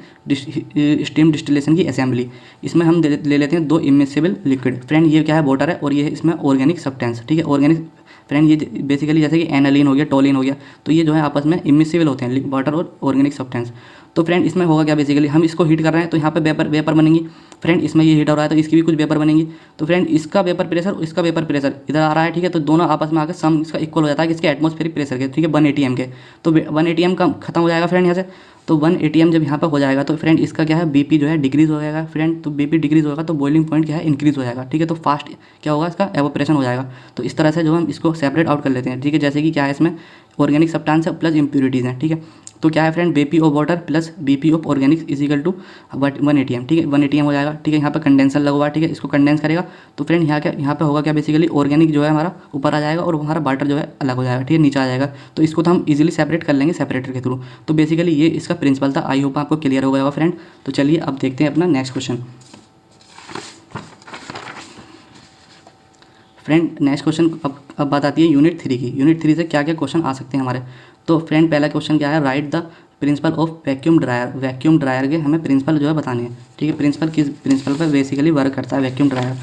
स्टीम डिस्टिलेशन की असेंबली। इसमें हम ले लेते हैं दो इमिसिबल लिक्विड। फ्रेंड ये क्या है, वाटर है, और ये है इसमें ऑर्गेनिक सब्सटेंस, ठीक है। ऑर्गेनिक फ्रेंड ये बेसिकली जैसे कि एनालिन हो गया, टोलिन हो गया, तो ये जो है आपस में इमिसिबल होते हैं, वाटर और ऑर्गेनिक सब्सटेंस। तो फ्रेंड इसमें होगा क्या, बेसिकली हम इसको हीट कर रहे हैं तो यहाँ पे वेपर बनेंगी। फ्रेंड इसमें ये हीट हो रहा है तो इसकी भी कुछ वेपर बनेंगी। तो फ्रेंड इसका वेपर प्रेशर, इसका वेपर प्रेशर इधर आ रहा है, ठीक है। तो दोनों आपस में आकर सम इसका इक्वल हो जाता है किसके, एटमॉस्फेरिक प्रेशर के, ठीक है, 1 ATM के। तो 1 ATM का खत्म हो जाएगा फ्रेंड यहाँ से। तो 1 ATM जब यहाँ पर हो जाएगा तो फ्रेंड इसका क्या है, बीपी जो है डिक्रीज हो जाएगा फ्रेंड। तो बीपी डिक्रीज होगा तो बॉइलिंग पॉइंट क्या है, इंक्रीज हो जाएगा, ठीक है। तो फास्ट क्या होगा, इसका एवोपरेशन हो जाएगा। तो इस तरह से जो हम इसको सेपरेट आउट कर लेते हैं, ठीक है। जैसे कि क्या है, इसमें ऑर्गेनिक सब्सटेंस है प्लस इंप्यूरिटीज़ हैं, ठीक है। तो क्या है friend, BP of water plus BP of organic is equal to 1 ATM, ठीक है, 1 ATM हो जाएगा, ठीक है। यहाँ पे कंडेंसर लगा हुआ है, ठीक है, इसको कंडेंस करेगा। तो फ्रेंड यहाँ पे होगा क्या, बेसिकली ऑर्गेनिक जो है हमारा ऊपर आ जाएगा और हमारा वाटर जो है अलग हो जाएगा, ठीक है, नीचे आ जाएगा। तो इसको तो हम इजीली सेपरेट कर लेंगे सेपरेटर के थ्रू। तो बेसिकली ये इसका प्रिंसिपल था। आई होप आपको क्लियर हो गया होगा फ्रेंड। तो चलिए अब देखते हैं अपना next question. Friend next question अब बात आती है यूनिट 3 की। यूनिट 3 से क्या क्या क्वेश्चन आ सकते हैं हमारे। तो फ्रेंड पहला क्वेश्चन क्या है, right the principle of vacuum dryer. Vacuum dryer के हमें प्रिंसिपल जो है बताने हैं, ठीक है। प्रिंसिपल किस प्रिंसिपल पर बेसिकली वर्क करता है वैक्यूम ड्रायर।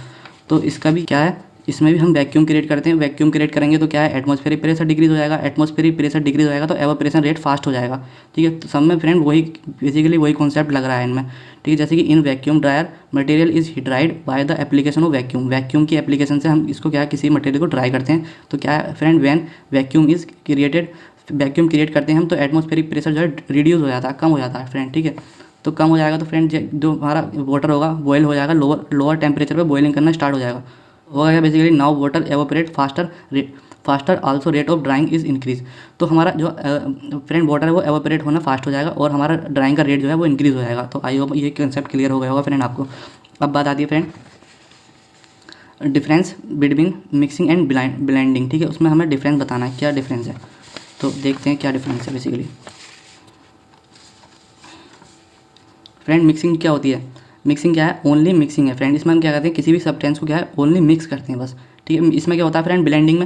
तो इसका भी क्या है, इसमें भी हम वैक्यूम क्रिएट करते हैं। वैक्यूम क्रिएट करेंगे तो क्या है, एटमॉस्फेरिक प्रेशर डिक्रीज हो जाएगा। एटमॉस्फेरिक प्रेशर डिक्रीज हो जाएगा तो एवापोरेशन रेट फास्ट हो जाएगा, ठीक है। तो सब में फ्रेंड वही बेसिकली वही कॉन्सेप्ट लग रहा है इनमें, ठीक है। जैसे कि in vacuum dryer material is dried by the application of vacuum. Vacuum की एप्लीकेशन से हम इसको क्या है, किसी मटेरियल को ड्राई करते हैं। तो क्या है friend, when vacuum is created, vacuum create करते हैं हम तो एटमॉस्फेरिक प्रेशर जो है रिड्यूस हो जाता है, कम हो जाता है फ्रेंड, ठीक है। तो कम हो जाएगा तो फ्रेंड जो हमारा वाटर होगा बॉयल हो जाएगा, लोअर टेम्परेचर पे बॉइलिंग करना स्टार्ट हो जाएगा। होगा क्या, basically now water evaporate faster also rate of drawing is increase. तो हमारा जो फ्रेंड वाटर है वो एवोपरेट होना फास्ट हो जाएगा और हमारा ड्राइंग का रेट जो है वो इंक्रीज हो जाएगा। तो आई होप ये कंसेप्ट क्लियर हो गया होगा फ्रेंड आपको। अब बात आती है friend difference between mixing and blending, ठीक है। उसमें हमें डिफरेंस बताना है, क्या डिफरेंस है। तो देखते हैं क्या डिफरेंस है बेसिकली। फ्रेंड मिक्सिंग क्या होती है, मिक्सिंग क्या है, ओनली मिक्सिंग है फ्रेंड। इसमें हम क्या करते हैं, किसी भी सब्सटेंस को क्या है ओनली मिक्स करते हैं बस, ठीक है। इसमें क्या होता है फ्रेंड, ब्लेंडिंग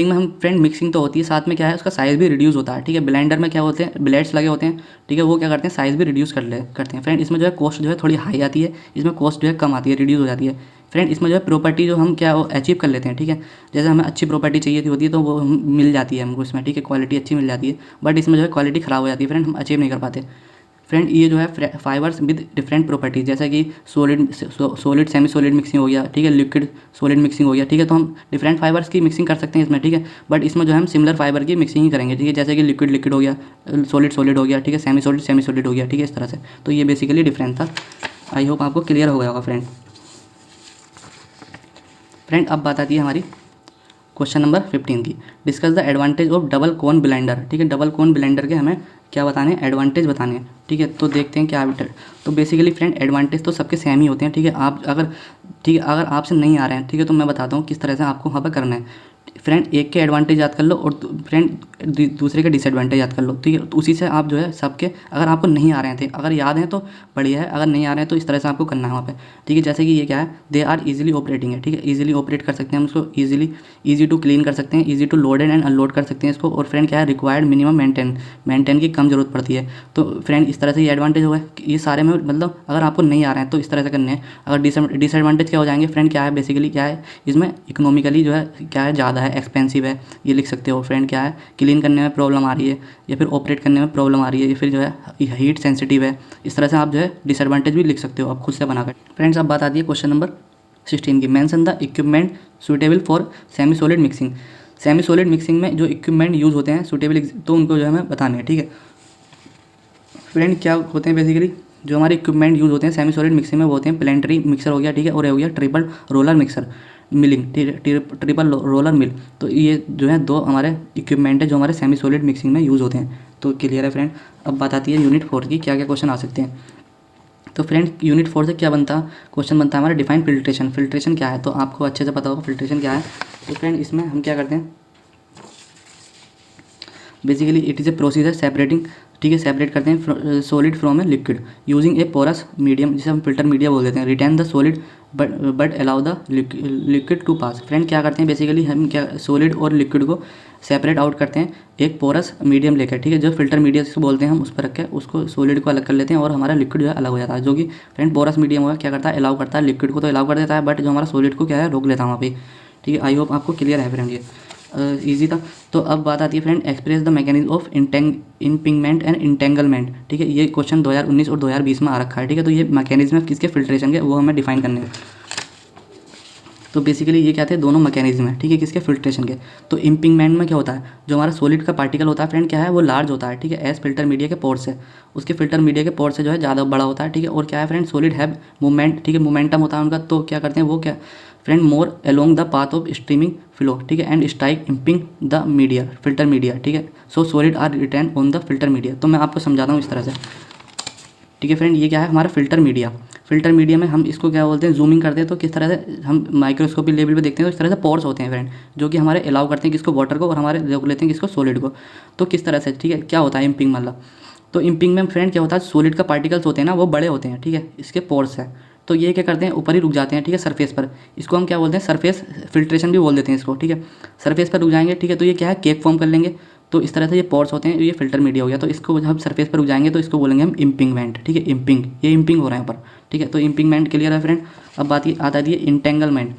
में हम फ्रेंड मिक्सिंग तो होती है, साथ में क्या है उसका साइज़ भी रिड्यूस होता है, ठीक है। ब्लेंडर में क्या होते हैं, ब्लेड्स लगे होते हैं, ठीक है, वो क्या करते हैं साइज़ भी रिड्यूस करते हैं फ्रेंड। इसमें जो है कॉस्ट जो है थोड़ी हाई आती है, इसमें कॉस्ट जो है कम आती है, रिड्यूस हो जाती है फ्रेंड। इसमें जो है प्रॉपर्टी जो हम क्या अचीव कर लेते हैं, ठीक है। जैसे हमें अच्छी प्रॉपर्टी चाहिए होती है तो वो मिल जाती है हमको इसमें, ठीक है, क्वालिटी अच्छी मिल जाती है। बट इसमें जो है क्वालिटी ख़राब हो जाती है फ्रेंड, हम अचीव नहीं कर पाते फ्रेंड। ये जो है फाइबर्स विद डिफरेंट प्रॉपर्टीज, जैसा कि सॉलिड सेमी सॉलिड मिक्सिंग हो गया, ठीक है, लिक्विड सॉलिड मिक्सिंग हो गया, ठीक है। तो हम डिफरेंट फाइबर्स की मिक्सिंग कर सकते हैं इसमें, ठीक है। बट इसमें जो है हम सिमिलर फाइबर की मिक्सिंग ही करेंगे, ठीक है। जैसे कि लिक्विड हो गया, सॉलिड हो गया, ठीक है, सेमी सॉलिड हो गया, ठीक है, इस तरह से। तो ये बेसिकली डिफरेंस था। आई होप आपको क्लियर हो गया होगा फ्रेंड। अब बात आती है हमारी क्वेश्चन नंबर 15 की, discuss the advantage of double cone blender. ठीक है, डबल कोन ब्लेंडर के हमें क्या बताने हैं, एडवांटेज बताने हैं। ठीक है, तो देखते हैं क्या है। तो बेसिकली फ्रेंड एडवांटेज तो सबके सेम ही होते हैं। ठीक है, आप अगर अगर आपसे नहीं आ रहे हैं, ठीक है, तो मैं बताता हूँ किस तरह से आपको वहाँ पर करना है। फ्रेंड एक के एडवांटेज याद कर लो और फ्रेंड दूसरे के डिसएडवांटेज याद कर लो। ठीक है, तो उसी से आप जो है सबके, अगर आपको नहीं आ रहे थे, अगर याद हैं तो बढ़िया है, अगर नहीं आ रहे हैं तो इस तरह से आपको करना है वहाँ पे। ठीक है, जैसे कि ये क्या है, दे आर इजीली ऑपरेटिंग है। ठीक है, इजीली ऑपरेट कर सकते हैं हम इसको, ईजी टू क्लीन कर सकते हैं, easy to loaded and unload कर सकते हैं इसको। और फ्रेंड क्या है, रिक्वायर्ड मिनिमम मेंटेन की कम जरूरत पड़ती है। तो फ्रेंड इस तरह से ये एडवांटेज हुआ है। ये सारे में मतलब अगर आपको नहीं आ रहे हैं तो इस तरह से करने हैं। अगर डिसएडवांटेज क्या हो जाएंगे फ्रेंड, क्या है बेसिकली, क्या है इसमें इकोनॉमिकली जो है क्या है, ज़्यादा है, एक्सपेंसिव है, ये लिख सकते हो फ्रेंड। क्या है, क्लीन करने में प्रॉब्लम आ रही है, या फिर ऑपरेट करने में प्रॉब्लम आ रही है, या फिर जो है हीट सेंसिटिव है। इस तरह से आप जो है डिसएडवांटेज भी लिख सकते हो आप खुद से बनाकर। फ्रेंड्स अब बात आती है क्वेश्चन नंबर 16 की, mention the equipment suitable for semi solid mixing. Semi solid mixing में जो इक्विपमेंट यूज़ होते हैं सुटेबल, तो उनको जो है हमें बताने हैं। ठीक है फ्रेंड, क्या होते हैं बेसिकली जो हमारे इक्विपमेंट यूज़ होते हैं सेमी सॉलिड मिक्सिंग में, वो होते हैं प्लेंटरी मिक्सर हो गया, ठीक है, और हो गया triple roller mixer milling, triple roller mill. तो ये जो है दो हमारे इक्विपमेंट है जो हमारे सेमी सॉलिड मिक्सिंग में यूज़ होते हैं। तो क्लियर है फ्रेंड। अब बात आती है यूनिट 4 की, क्या क्या क्वेश्चन आ सकते हैं। तो फ्रेंड यूनिट 4 से क्या बनता, क्वेश्चन बनता है हमारा डिफाइन फिल्ट्रेशन। फिल्ट्रेशन क्या है, तो आपको अच्छे से पता होगा फिल्ट्रेशन क्या है। तो फ्रेंड इसमें हम क्या करते हैं, basically it is a procedure separating, ठीक है, सेपरेट करते हैं solid from a liquid using a porous medium, जिसे हम फिल्टर मीडिया बोल देते हैं। Retain the solid but allow the liquid to pass. Friend क्या करते हैं बेसिकली, हम क्या सॉलिड और लिक्विड को सेपरेट आउट करते हैं एक पोरस मीडियम लेकर। ठीक है, जो फिल्टर मीडिया जिसको बोलते हैं हम, उस पर रख के उसको सॉलिड को अलग कर लेते हैं और हमारा लिक्विड जो है अलग हो जाता है। जो कि फ्रेंड पोरस मीडियम होगा क्या करता है, अलाउ करता है, लिक्विड को तो अलाउ कर देता है, बट जो हमारा सॉलिड को क्या है रोक लेता है वहाँ पे। ठीक है, आई होप आपको क्लियर है फ्रेंड, ये ईजी था। तो अब बात आती है friend express the mechanism of impingement and entanglement. ठीक है, ये क्वेश्चन 2019 और 2020 में आ रखा है। ठीक है, तो ये मैकेनिज्म है किसके, फिल्ट्रेशन के, वो हमें डिफाइन करने हैं। तो बेसिकली ये क्या थे, दोनों मैकेनिज्म है, ठीक है, किसके, फिल्ट्रेशन के। तो इम्पिंगमेंट में क्या होता है, जो हमारा सॉलिड का पार्टिकल होता है फ्रेंड क्या है, वो लार्ज होता है। ठीक है, एज फिल्टर मीडिया के पोर्ट से, उसके फिल्टर मीडिया के पोर्ट से जो है ज़्यादा बड़ा होता है। ठीक है, और क्या है फ्रेंड, सॉलिड हैव मूवमेंट, ठीक है, मोमेंटम होता है उनका। तो क्या करते हैं वो, क्या friend, more along the path of streaming flow, ठीक है, and strike impinge the media, filter media. ठीक है, so solid are retain on the filter media. तो मैं आपको समझाता हूँ इस तरह से। ठीक है फ्रेंड, ये क्या है हमारा फिल्टर मीडिया। फिल्टर मीडिया में हम इसको क्या बोलते हैं, जूमिंग करते हैं तो किस तरह से हम माइक्रोस्कोपी लेवल पे देखते हैं, तो इस तरह से पोर्स होते हैं फ्रेंड, जो कि हमारे अलाउ करते हैं किसको, वाटर को, और हमारे रोक लेते हैं किसको, सॉलिड को। तो किस तरह से, ठीक है, क्या होता है इम्पिंग मतलब, तो इम्पिंग में फ्रेंड क्या होता है, सॉलिड का पार्टिकल्स होते हैं ना, वो बड़े होते हैं। ठीक है, इसके पोर्स है, तो ये क्या करते हैं, ऊपर ही रुक जाते हैं। ठीक है, सरफेस पर, इसको हम क्या बोलते हैं, सरफेस फिल्ट्रेशन भी बोल देते हैं इसको। ठीक है, सरफेस पर रुक जाएंगे। ठीक है, तो ये क्या है, केक फॉर्म कर लेंगे। तो इस तरह से ये पोर्स होते हैं, ये फिल्टर मीडिया हो गया। तो इसको जब सरफेस पर रुक जाएंगे तो इसको बोलेंगे हम इम्पिंगमेंट। ठीक है, इम्पिंग, ये इम्पिंग हो रहा है ऊपर। ठीक है, तो इम्पिंगमेंट क्लियर है फ्रेंड। अब बात ये आता है इंटेंगलमेंट।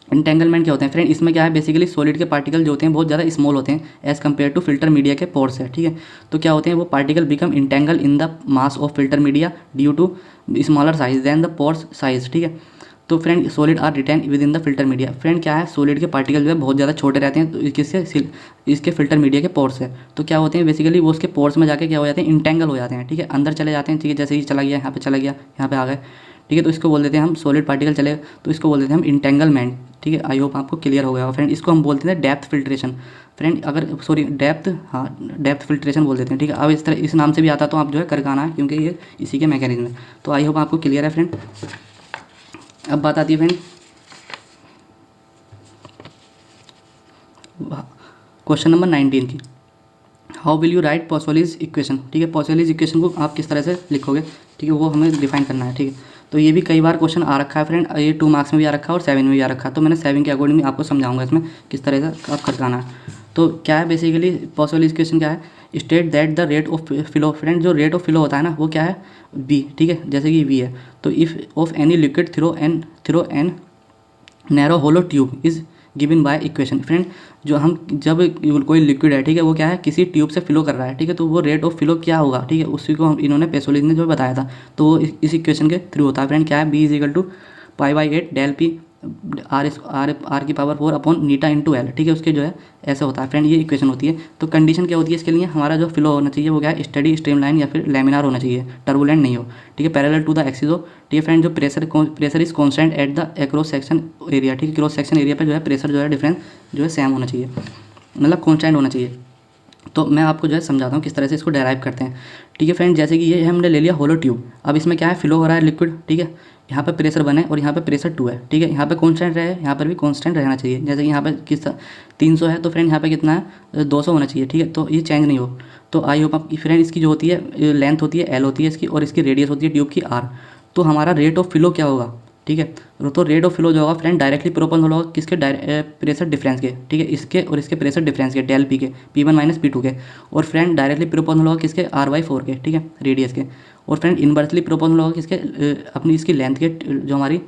इंटेंगलमेंट क्या होते हैं फ्रेंड, इसमें क्या है बेसिकली सॉलिड के पार्टिकल जो होते हैं बहुत ज़्यादा स्मॉल होते हैं as compare to filter media के पोर्स है। ठीक है, तो क्या होते हैं वो particle become entangle in the mass of filter media due to smaller size than the pores size. ठीक है, तो friend solid are retain within the filter media. Friend क्या है, सॉलिड के पार्टिकल जो है बहुत ज़्यादा छोटे रहते हैं, तो किससे, इसके फिल्टर मीडिया के पोर्स है। तो क्या होते हैं बेसिकली वो उसके पोर्स में जाके क्या हो जाते हैं, इंटेंगल हो जाते हैं। ठीक है, अंदर चले जाते हैं। ठीक है, जैसे ये चला गया यहाँ पे, चला गया यहाँ पे आ गए। ठीक है, तो इसको बोल देते हैं हम, सॉलिड पार्टिकल चले तो इसको बोल देते हैं हम इंटेंगलमेंट। ठीक है, आई होप आपको क्लियर हो गया फ्रेंड। इसको हम बोलते हैं डेप्थ फिल्ट्रेशन फ्रेंड, अगर सॉरी डेप्थ, हाँ डेप्थ फिल्ट्रेशन बोल देते हैं। ठीक है, अब इस तरह इस नाम से भी आता तो आप जो है करके आना है, क्योंकि ये इसी के मैकेनिज्म है। तो आई होप आपको क्लियर है फ्रेंड। अब बात आती है फ्रेंड क्वेश्चन नंबर 19 की, how will you write Poiseuille's equation. ठीक है, पॉसोलिस इक्वेशन को आप किस तरह से लिखोगे, ठीक है, वो हमें डिफाइन करना है। ठीक है, तो ये भी कई बार क्वेश्चन आ रखा है फ्रेंड, ये 2 मार्क्स में भी आ रखा है और 7 में भी आ रखा है। तो मैंने 7 के अकॉर्डिंग आपको समझाऊंगा इसमें किस तरह से आप करना है। तो क्या है बेसिकली पॉसोलिस इक्वेशन क्या है, state that the rate of flow. Friend जो रेट ऑफ फ्लो होता है ना वो क्या है, v। ठीक है, जैसे कि v है, तो if of any liquid through an narrow hollow tube is given by equation. Friend जो हम जब कोई लिक्विड है, ठीक है, वो क्या है किसी ट्यूब से फ्लो कर रहा है। ठीक है, तो वो रेट ऑफ फ्लो क्या होगा, ठीक है, उसी को हम इन्होंने पॉसोलिस ने जो बताया था, तो वो इस इक्वेशन के थ्रू होता है फ्रेंड। क्या है, b = π/8 del p आर की पावर 4 अपॉन नीटा इंटू एल, ठीक है, उसके जो है ऐसा होता है फ्रेंड, ये इक्वेशन होती है। तो कंडीशन क्या होती है इसके लिए, हमारा जो फ्लो होना चाहिए वो क्या है, स्टडी स्ट्रीमलाइन या फिर लैमिनार होना चाहिए, टर्बुलेंट नहीं हो, ठीक है, पैरेलल टू द एक्सिस हो, ठीक है फ्रेंड, जो pressure is constant at the cross section area, ठीक है, क्रॉस सेक्शन एरिया पे जो है प्रेशर जो है डिफरेंस जो है सेम होना चाहिए, मतलब कॉन्स्टेंट होना चाहिए। तो मैं आपको जो है समझाता हूँ किस तरह से इसको डेराइव करते हैं, ठीक है फ्रेंड। जैसे कि ये हमने ले लिया होलो ट्यूब, अब इसमें क्या है, फ्लो हो रहा है लिक्विड, ठीक है, यहाँ पे प्रेशर 1 है और यहाँ पे प्रेशर 2 है, ठीक है, यहाँ पे कांस्टेंट रहे, यहाँ पर भी कांस्टेंट रहना चाहिए। जैसे कि यहाँ पे किस 300 है तो फ्रेंड यहाँ पे कितना है 200 होना चाहिए, ठीक है, तो ये चेंज नहीं हो। तो आई होप आप फ्रेंड इसकी जो होती है लेंथ होती है एल होती है इसकी, और इसकी रेडियस होती है ट्यूब की आर। तो हमारा रेट ऑफ फ्लो क्या होगा, ठीक है, तो रेट ऑफ फ्लो जो होगा फ्रेंड डायरेक्टली प्रोपोर्शनल होगा किसके, प्रेशर डिफरेंस के, ठीक है, इसके और इसके प्रेशर डिफरेंस के, डेल पी के, P1 माइनस P2 के, और फ्रेंड डायरेक्टली प्रोपोर्शनल होगा किसके, R/4 के, ठीक है, रेडियस के, और फ्रेंड इनवर्सली प्रोपोर्शनल होगा किसके, अपनी इसकी लेंथ के, जो हमारी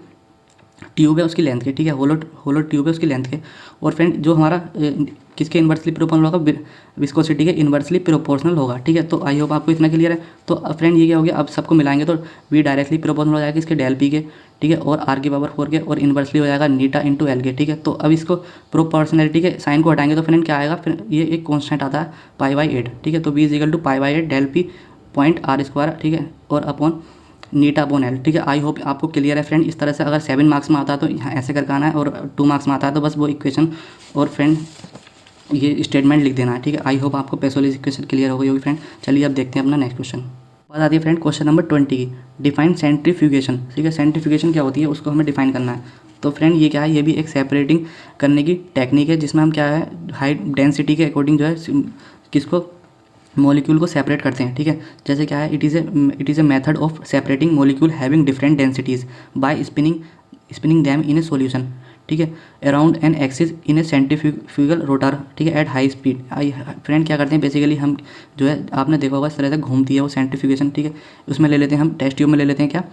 ट्यूब है उसकी लेंथ के, ठीक है, होलो ट्यूब है उसकी लेंथ के, और फ्रेंड जो हमारा किसके इन्वर्सली प्रोपोर्शनल होगा, विस्कोसिटी के इन्वर्सली प्रोपोर्शनल होगा, ठीक है। तो आई होप आपको इतना क्लियर है। तो फ्रेंड ये क्या हो गया, अब सबको मिलाएंगे तो V डायरेक्टली प्रोपोर्शनल हो जाएगा इसके डेल पी के, ठीक है, और R की पावर 4 के, और इन्वर्सली हो जाएगा नीटा इंटू एल के, ठीक है। तो अब इसको प्रोपोर्शनलिटी के साइन को हटाएंगे तो फ्रेंड क्या आएगा, फिर ये एक कॉन्स्टेंट आता है π/8, ठीक है, तो V is equal to π/8 del P point R², ठीक है, और अपॉन नीटा अपॉन एल, ठीक है। आई होप आपको क्लियर है फ्रेंड। इस तरह से अगर 7 मार्क्स में आता है तो यहाँ ऐसे करके आना है, और 2 मार्क्स में आता है तो बस वो इक्वेशन और फ्रेंड ये स्टेटमेंट लिख देना है, ठीक है। आई होप आपको पेसोलिस इक्वेशन क्लियर हो गई होगी फ्रेंड। चलिए अब देखते हैं अपना नेक्स्ट क्वेश्चन। बात आती है फ्रेंड क्वेश्चन नंबर 20 की, डिफाइन सेंट्रीफ्यूगेशन, ठीक है। सेंट्रीफ्यूगेशन क्या होती है उसको हमें डिफाइन करना है। तो फ्रेंड ये क्या है, ये भी एक सेपरेटिंग करने की टेक्निक है, जिसमें हम क्या है हाई डेंसिटी के अकॉर्डिंग जो है किसको, मॉलिक्यूल को सेपरेट करते हैं, ठीक है। जैसे क्या है, it is a method of separating molecule having different densities by spinning them in a solution, ठीक है, around an axis in a centrifugal rotor, ठीक है, एट हाई स्पीड। फ्रेंड क्या करते हैं बेसिकली, हम जो है आपने देखा होगा इस तरह से घूमती है वो सेंट्रीफ्यूगेशन, ठीक है। उसमें ले लेते हैं हम टेस्ट ट्यूब में ले लेते हैं क्या,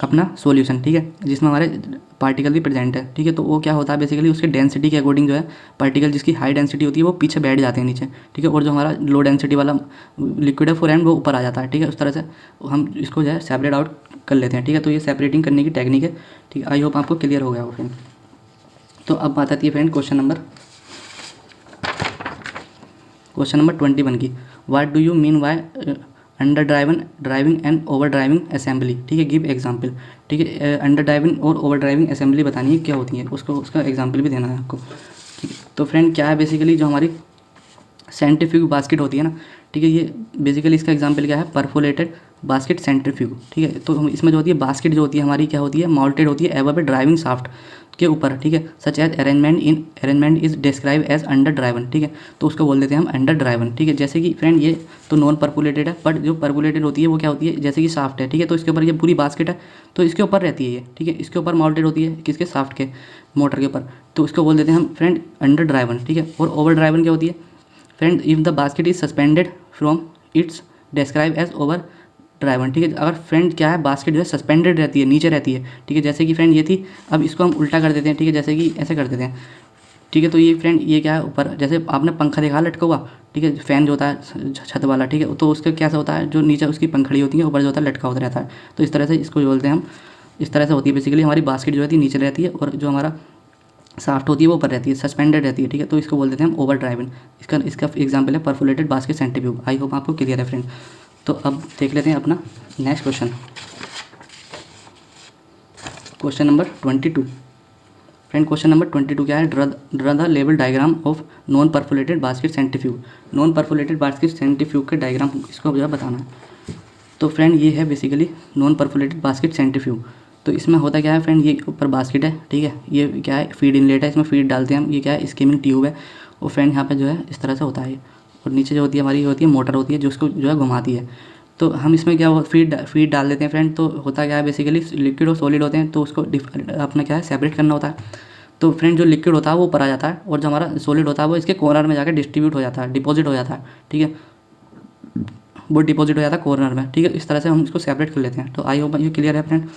अपना सॉल्यूशन, ठीक है, जिसमें हमारे पार्टिकल भी प्रेजेंट है, ठीक है। तो वो क्या होता है बेसिकली, उसके डेंसिटी के अकॉर्डिंग जो है पार्टिकल जिसकी हाई डेंसिटी होती है वो पीछे बैठ जाते हैं नीचे, ठीक है, और जो हमारा लो डेंसिटी वाला लिक्विड है फोरेन वो ऊपर आ जाता है, ठीक है। उस तरह से हम इसको जो है सेपरेट आउट कर लेते हैं, ठीक है। तो ये सेपरेटिंग करने की टेक्निक है, ठीक है। आई होप आपको क्लियर हो गया हो फ्रेंड। तो अब बात आती है फ्रेंड क्वेश्चन नंबर 21 की, what do you mean by under driving and over driving assembly, ठीक है, गिव एग्जांपल, ठीक है। अंडर ड्राइविंग और ओवर ड्राइविंग असेंबली बतानी है क्या होती है, उसका एग्जांपल भी देना है आपको, ठीक है। तो फ्रेंड क्या है बेसिकली, जो हमारी सेंट्रीफ्यूग बास्केट होती है ना, ठीक है, ये बेसिकली इसका एग्जांपल क्या है, परफोरेटेड बास्केट सेंट्रीफ्यूग, ठीक है। तो इसमें जो होती है बास्केट जो होती है हमारी क्या होती है, माउंटेड होती है एबव ए ड्राइविंग शाफ्ट के ऊपर, ठीक है। Such as arrangement is describe as under driven, ठीक है। तो उसको बोल देते हैं हम अंडर ड्राइवन, ठीक है। जैसे कि फ्रेंड ये तो नॉन परपुलेटेड है, बट जो परपुलेटेड होती है वो क्या होती है, जैसे कि शाफ्ट है, ठीक है, तो इसके ऊपर ये पूरी बास्केट है तो इसके ऊपर रहती है ये, ठीक है, इसके ऊपर माउंटेड होती है किसके, शाफ्ट के, मोटर के ऊपर, तो उसको बोल देते हैं हम फ्रेंड अंडर ड्राइवन, ठीक है। और ओवर ड्राइवन क्या होती है friend, if the basket is suspended from its describe as over driven, ठीक है। अगर फ्रेंड क्या है बास्केट जो है सस्पेंडेड रहती है, नीचे रहती है, ठीक है, जैसे कि फ्रेंड ये थी, अब इसको हम उल्टा कर देते हैं, ठीक है, जैसे कि ऐसे कर देते हैं, ठीक है। तो ये फ्रेंड ये क्या है ऊपर, जैसे आपने पंखा देखा लटका हुआ, ठीक है, फैन जो होता है छत वाला, ठीक है, तो उसका कैसा होता है, जो नीचे उसकी पंखड़ी होती है ऊपर जो होता है लटका होता रहता है, तो इस तरह से इसको बोलते हैं हम, इस तरह से होती है बेसिकली हमारी बास्केट जो रहती है नीचे रहती है, और जो हमारा शाफ्ट होती है वो ऊपर रहती है, सस्पेंडेड रहती है, ठीक है। तो इसको बोल देते हैं हम ओवर ड्राइवन। इसका एग्जांपल है परफोरेटेड बास्केट सेंट्रीफ्यूग। आई होप आपको क्लियर है फ्रेंड। तो अब देख लेते हैं अपना next question, question number 22। Friend question number 22 क्या है, draw the level diagram of non perforated basket centrifuge. Non perforated basket centrifuge के डायग्राम इसको मुझे बताना है। तो फ्रेंड ये है basically non perforated basket centrifuge. तो इसमें होता क्या है फ्रेंड, ये ऊपर बास्केट है, ठीक है, ये क्या है फीड इनलेट है, इसमें फीड डालते हैं हम, ये क्या है स्कीमिंग ट्यूब है, और फ्रेंड यहाँ पे जो है इस तरह से होता है, और नीचे जो होती है हमारी होती है मोटर होती है जो उसको जो है घुमाती है। तो हम इसमें क्या फीड डाल देते हैं फ्रेंड। तो होता क्या है बेसिकली लिक्विड और सॉलिड होते हैं, तो उसको अपना क्या है सेपरेट करना होता है। तो फ्रेंड जो लिक्विड होता है वो ऊपर आ जाता है, और जो हमारा सॉलिड होता है वो इसके कॉर्नर में जाकर डिस्ट्रीब्यूट हो जाता है, डिपॉजिट हो जाता है, ठीक है, वो डिपॉजिट हो जाता है कॉर्नर में, ठीक है। इस तरह से हम इसको सेपरेट कर लेते हैं। तो आई होप ये क्लियर है फ्रेंड।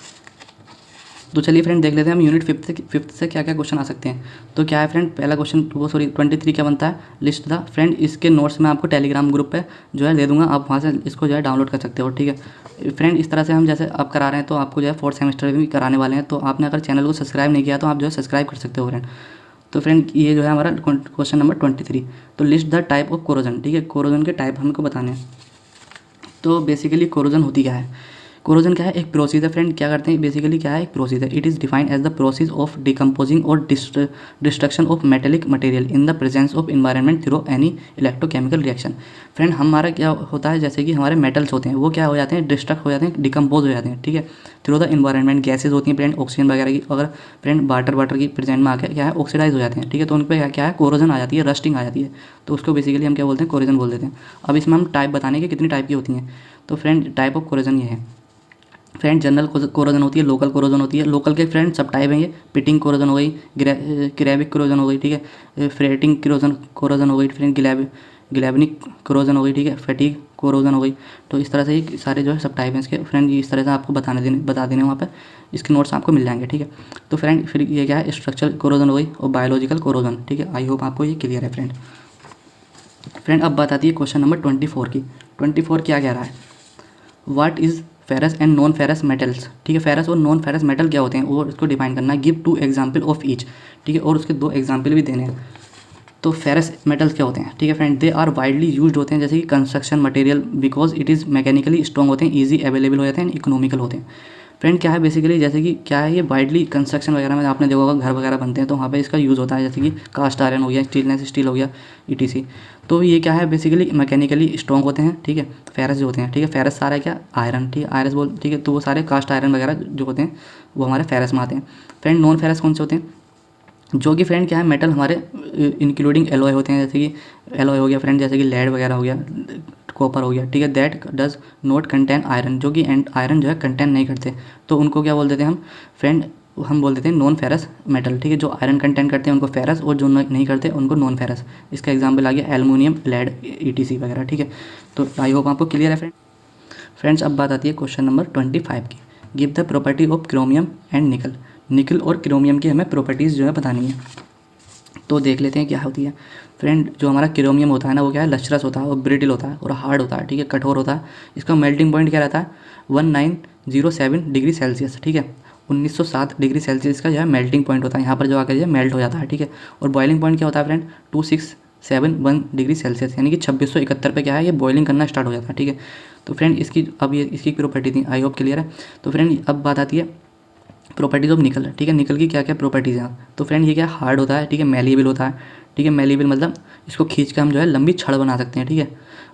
तो चलिए फ्रेंड देख लेते हैं हम यूनिट फिफ्थ से क्या क्या क्वेश्चन आ सकते हैं। तो क्या है फ्रेंड, पहला क्वेश्चन 23 क्या बनता है, लिस्ट द फ्रेंड। इसके नोट्स मैं आपको टेलीग्राम ग्रुप पे जो है दे दूंगा, आप वहाँ से इसको जो है डाउनलोड कर सकते हो, ठीक है फ्रेंड। इस तरह से हम जैसे अब करा रहे हैं तो आपको जो है 4th सेमेस्टर भी कराने वाले हैं, तो आपने अगर चैनल को सब्सक्राइब नहीं किया तो आप जो है सब्सक्राइब कर सकते हो फ्रेंड। तो फ्रेंड ये जो है हमारा क्वेश्चन नंबर 23। तो list the type of corrosion, ठीक है, कोरोजन के टाइप हमको बताने हैं। तो बेसिकली कोरोजन होती क्या है, कोरोजन क्या है, एक प्रोसेस है फ्रेंड। क्या करते हैं बेसिकली, क्या है, एक प्रोसेस है। It is defined as the process of decomposing और destruction of metallic material in the presence of environment through any electrochemical reaction. Friend हमारा क्या होता है, जैसे कि हमारे मेटल्स होते हैं वो क्या हो जाते हैं, डिस्ट्रक्ट हो जाते हैं, डिकम्पोज हो जाते हैं, ठीक है, थ्रू द इन्वायरमेंट। गैसेज होती हैं फ्रेंड, ऑक्सीजन वगैरह की, अगर फ्रेंड वाटर की प्रेजेंट में आके क्या है ऑक्सीडाइज हो जाते हैं, ठीक है, तो उन पर क्या है कोरोजन आ जाती है, रस्टिंग आ जाती है, तो उसको बेसिकली हम क्या बोलते हैं, कोरोजन बोल देते हैं। अब इसमें हम टाइप बताने के कितनी टाइप की होती हैं। तो फ्रेंड टाइप ऑफ कोरोजन ये है फ्रेंड, जनरल कोरोजन होती है, लोकल कोरोजन होती है। लोकल के फ्रेंड सब टाइप हैं, ये पिटिंग कोरोजन हो गई, ग्रेविक कोरोजन हो गई, ठीक है, फ्रेटिंग कोरोजन हो गई, फ्रेंड गिलेबनिक कोरोजन हो गई, ठीक है, फैटिग कोरोजन हो गई। तो इस तरह से ये सारे जो है सब टाइप हैं इसके फ्रेंड, इस तरह से आपको बता देने वहाँ पे इसके नोट्स आपको मिल जाएंगे, ठीक है। तो फ्रेंड फिर ये क्या है, स्ट्रक्चरल कोरोजन हो गई और बायोलॉजिकल कोरोजन, ठीक है। आई होप आपको ये क्लियर है फ्रेंड। अब बात आती है क्वेश्चन नंबर 24 की। 24 क्या कह रहा है, what is ferrous and non ferrous metals, ठीक है, फेरस और नॉन फेरस मेटल क्या होते हैं वो इसको डिफाइन करना है। गिव 2 एग्जाम्पल ऑफ ईच, ठीक है, और उसके 2 एग्जाम्पल भी देने हैं। तो फेरस मेटल्स क्या होते हैं, ठीक है friend, they are widely used होते हैं जैसे कि construction material because it is mechanically strong होते हैं, ईजी अवेलेबल हो जाते हैं, इकोनॉमिकल होते हैं। फ्रेंड क्या है बेसिकली, जैसे कि क्या है ये वाइडली कंस्ट्रक्शन वगैरह में आपने देखा होगा, घर वगैरह बनते हैं तो वहाँ पे इसका यूज़ होता है, जैसे कि कास्ट आयरन हो गया, स्टेनलेस स्टील हो गया, ईटीसी। तो ये क्या है बेसिकली मैकेनिकली स्ट्रॉन्ग होते हैं, ठीक है। फेरस जो होते हैं, ठीक है, फेरस सारा क्या आयरन, ठीक है, आयरस बोल, ठीक है, तो वो सारे कास्ट आयरन वगैरह जो होते हैं वो हमारे फेरस में आते हैं। फ्रेंड नॉन फेरस कौन से होते हैं, जो कि फ्रेंड क्या है मेटल हमारे इंक्लूडिंग एलॉय होते हैं, जैसे कि एलॉय हो गया फ्रेंड, जैसे कि लेड वगैरह हो गया, कॉपर हो गया, ठीक है, that does not contain iron, जो कि आयरन जो है कंटेन नहीं करते, तो उनको क्या बोल देते हैं हम फ्रेंड, हम बोल देते हैं नॉन फेरस मेटल, ठीक है। जो आयरन कंटेन करते हैं उनको फेरस और जो नहीं करते उनको नॉन फेरस। इसका एग्जाम्पल आ गया एल्युमिनियम, लेड, ईटीसी वगैरह, ठीक है। तो आई होप आपको क्लियर है फ्रेंड्स। अब बात आती है क्वेश्चन नंबर 25 की। Give the property of chromium and निकल, निकल और क्रोमियम की हमें प्रॉपर्टीज़ जो है बतानी है। तो देख लेते हैं क्या होती है फ्रेंड। जो हमारा क्रोमियम होता है ना वो क्या है, लचरस होता है और ब्रिटिल होता है और हार्ड होता है, ठीक है, कठोर होता है। इसका मेल्टिंग पॉइंट क्या रहता है, 1907 डिग्री सेल्सियस, ठीक है, 1907 डिग्री सेल्सियस का जो है मेल्टिंग पॉइंट होता है, यहाँ पर जो आकर जो है मेल्ट हो जाता है, ठीक है। और बॉइलिंग पॉइंट क्या होता है फ्रेंड, 2671 डिग्री सेल्सियस, यानी कि 2671 पे क्या है ये बॉइलिंग करना स्टार्ट हो जाता है, ठीक है। तो फ्रेंड इसकी अब ये इसकी प्रॉपर्टी थी, आई होप क्लियर है। तो फ्रेंड अब बात आती है प्रॉपर्टीज़ ऑफ निकल, ठीक है, निकल की क्या क्या प्रॉपर्टीज़ हैं। तो फ्रेंड ये क्या हार्ड होता है, ठीक है, मेलिएबल होता है, ठीक है, मेलिएबल मतलब इसको खींच के हम जो है लंबी छड़ बना सकते हैं, ठीक है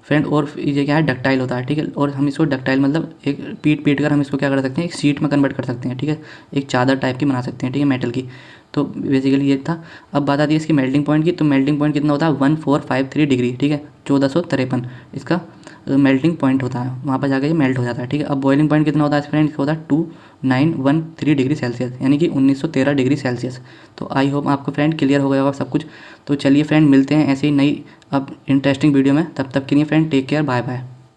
फ्रेंड। और ये क्या है डक्टाइल होता है, ठीक है, और हम इसको डक्टाइल मतलब एक पीट कर हम इसको क्या कर सकते हैं, एक शीट में कन्वर्ट कर सकते हैं, ठीक है, एक चादर टाइप की बना सकते हैं, ठीक है, मेटल की। तो बेसिकली ये था। अब बात आती है इसकी मेल्टिंग पॉइंट की। तो मेल्टिंग पॉइंट कितना होता है, 1453 डिग्री, ठीक है, 1453 इसका मेल्टिंग पॉइंट होता है, वहाँ पर जाकर ये मेल्ट हो जाता है, ठीक है। अब बॉइलिंग पॉइंट कितना होता है फ्रेंड, इसका होता है 2913 डिग्री सेल्सियस, यानी कि 1913 डिग्री सेल्सियस। तो आई होप आपको फ्रेंड क्लियर हो गया होगा सब कुछ। तो चलिए फ्रेंड मिलते हैं ऐसे ही नई अब इंटरेस्टिंग वीडियो में, तब तक के लिए friend take care, bye bye.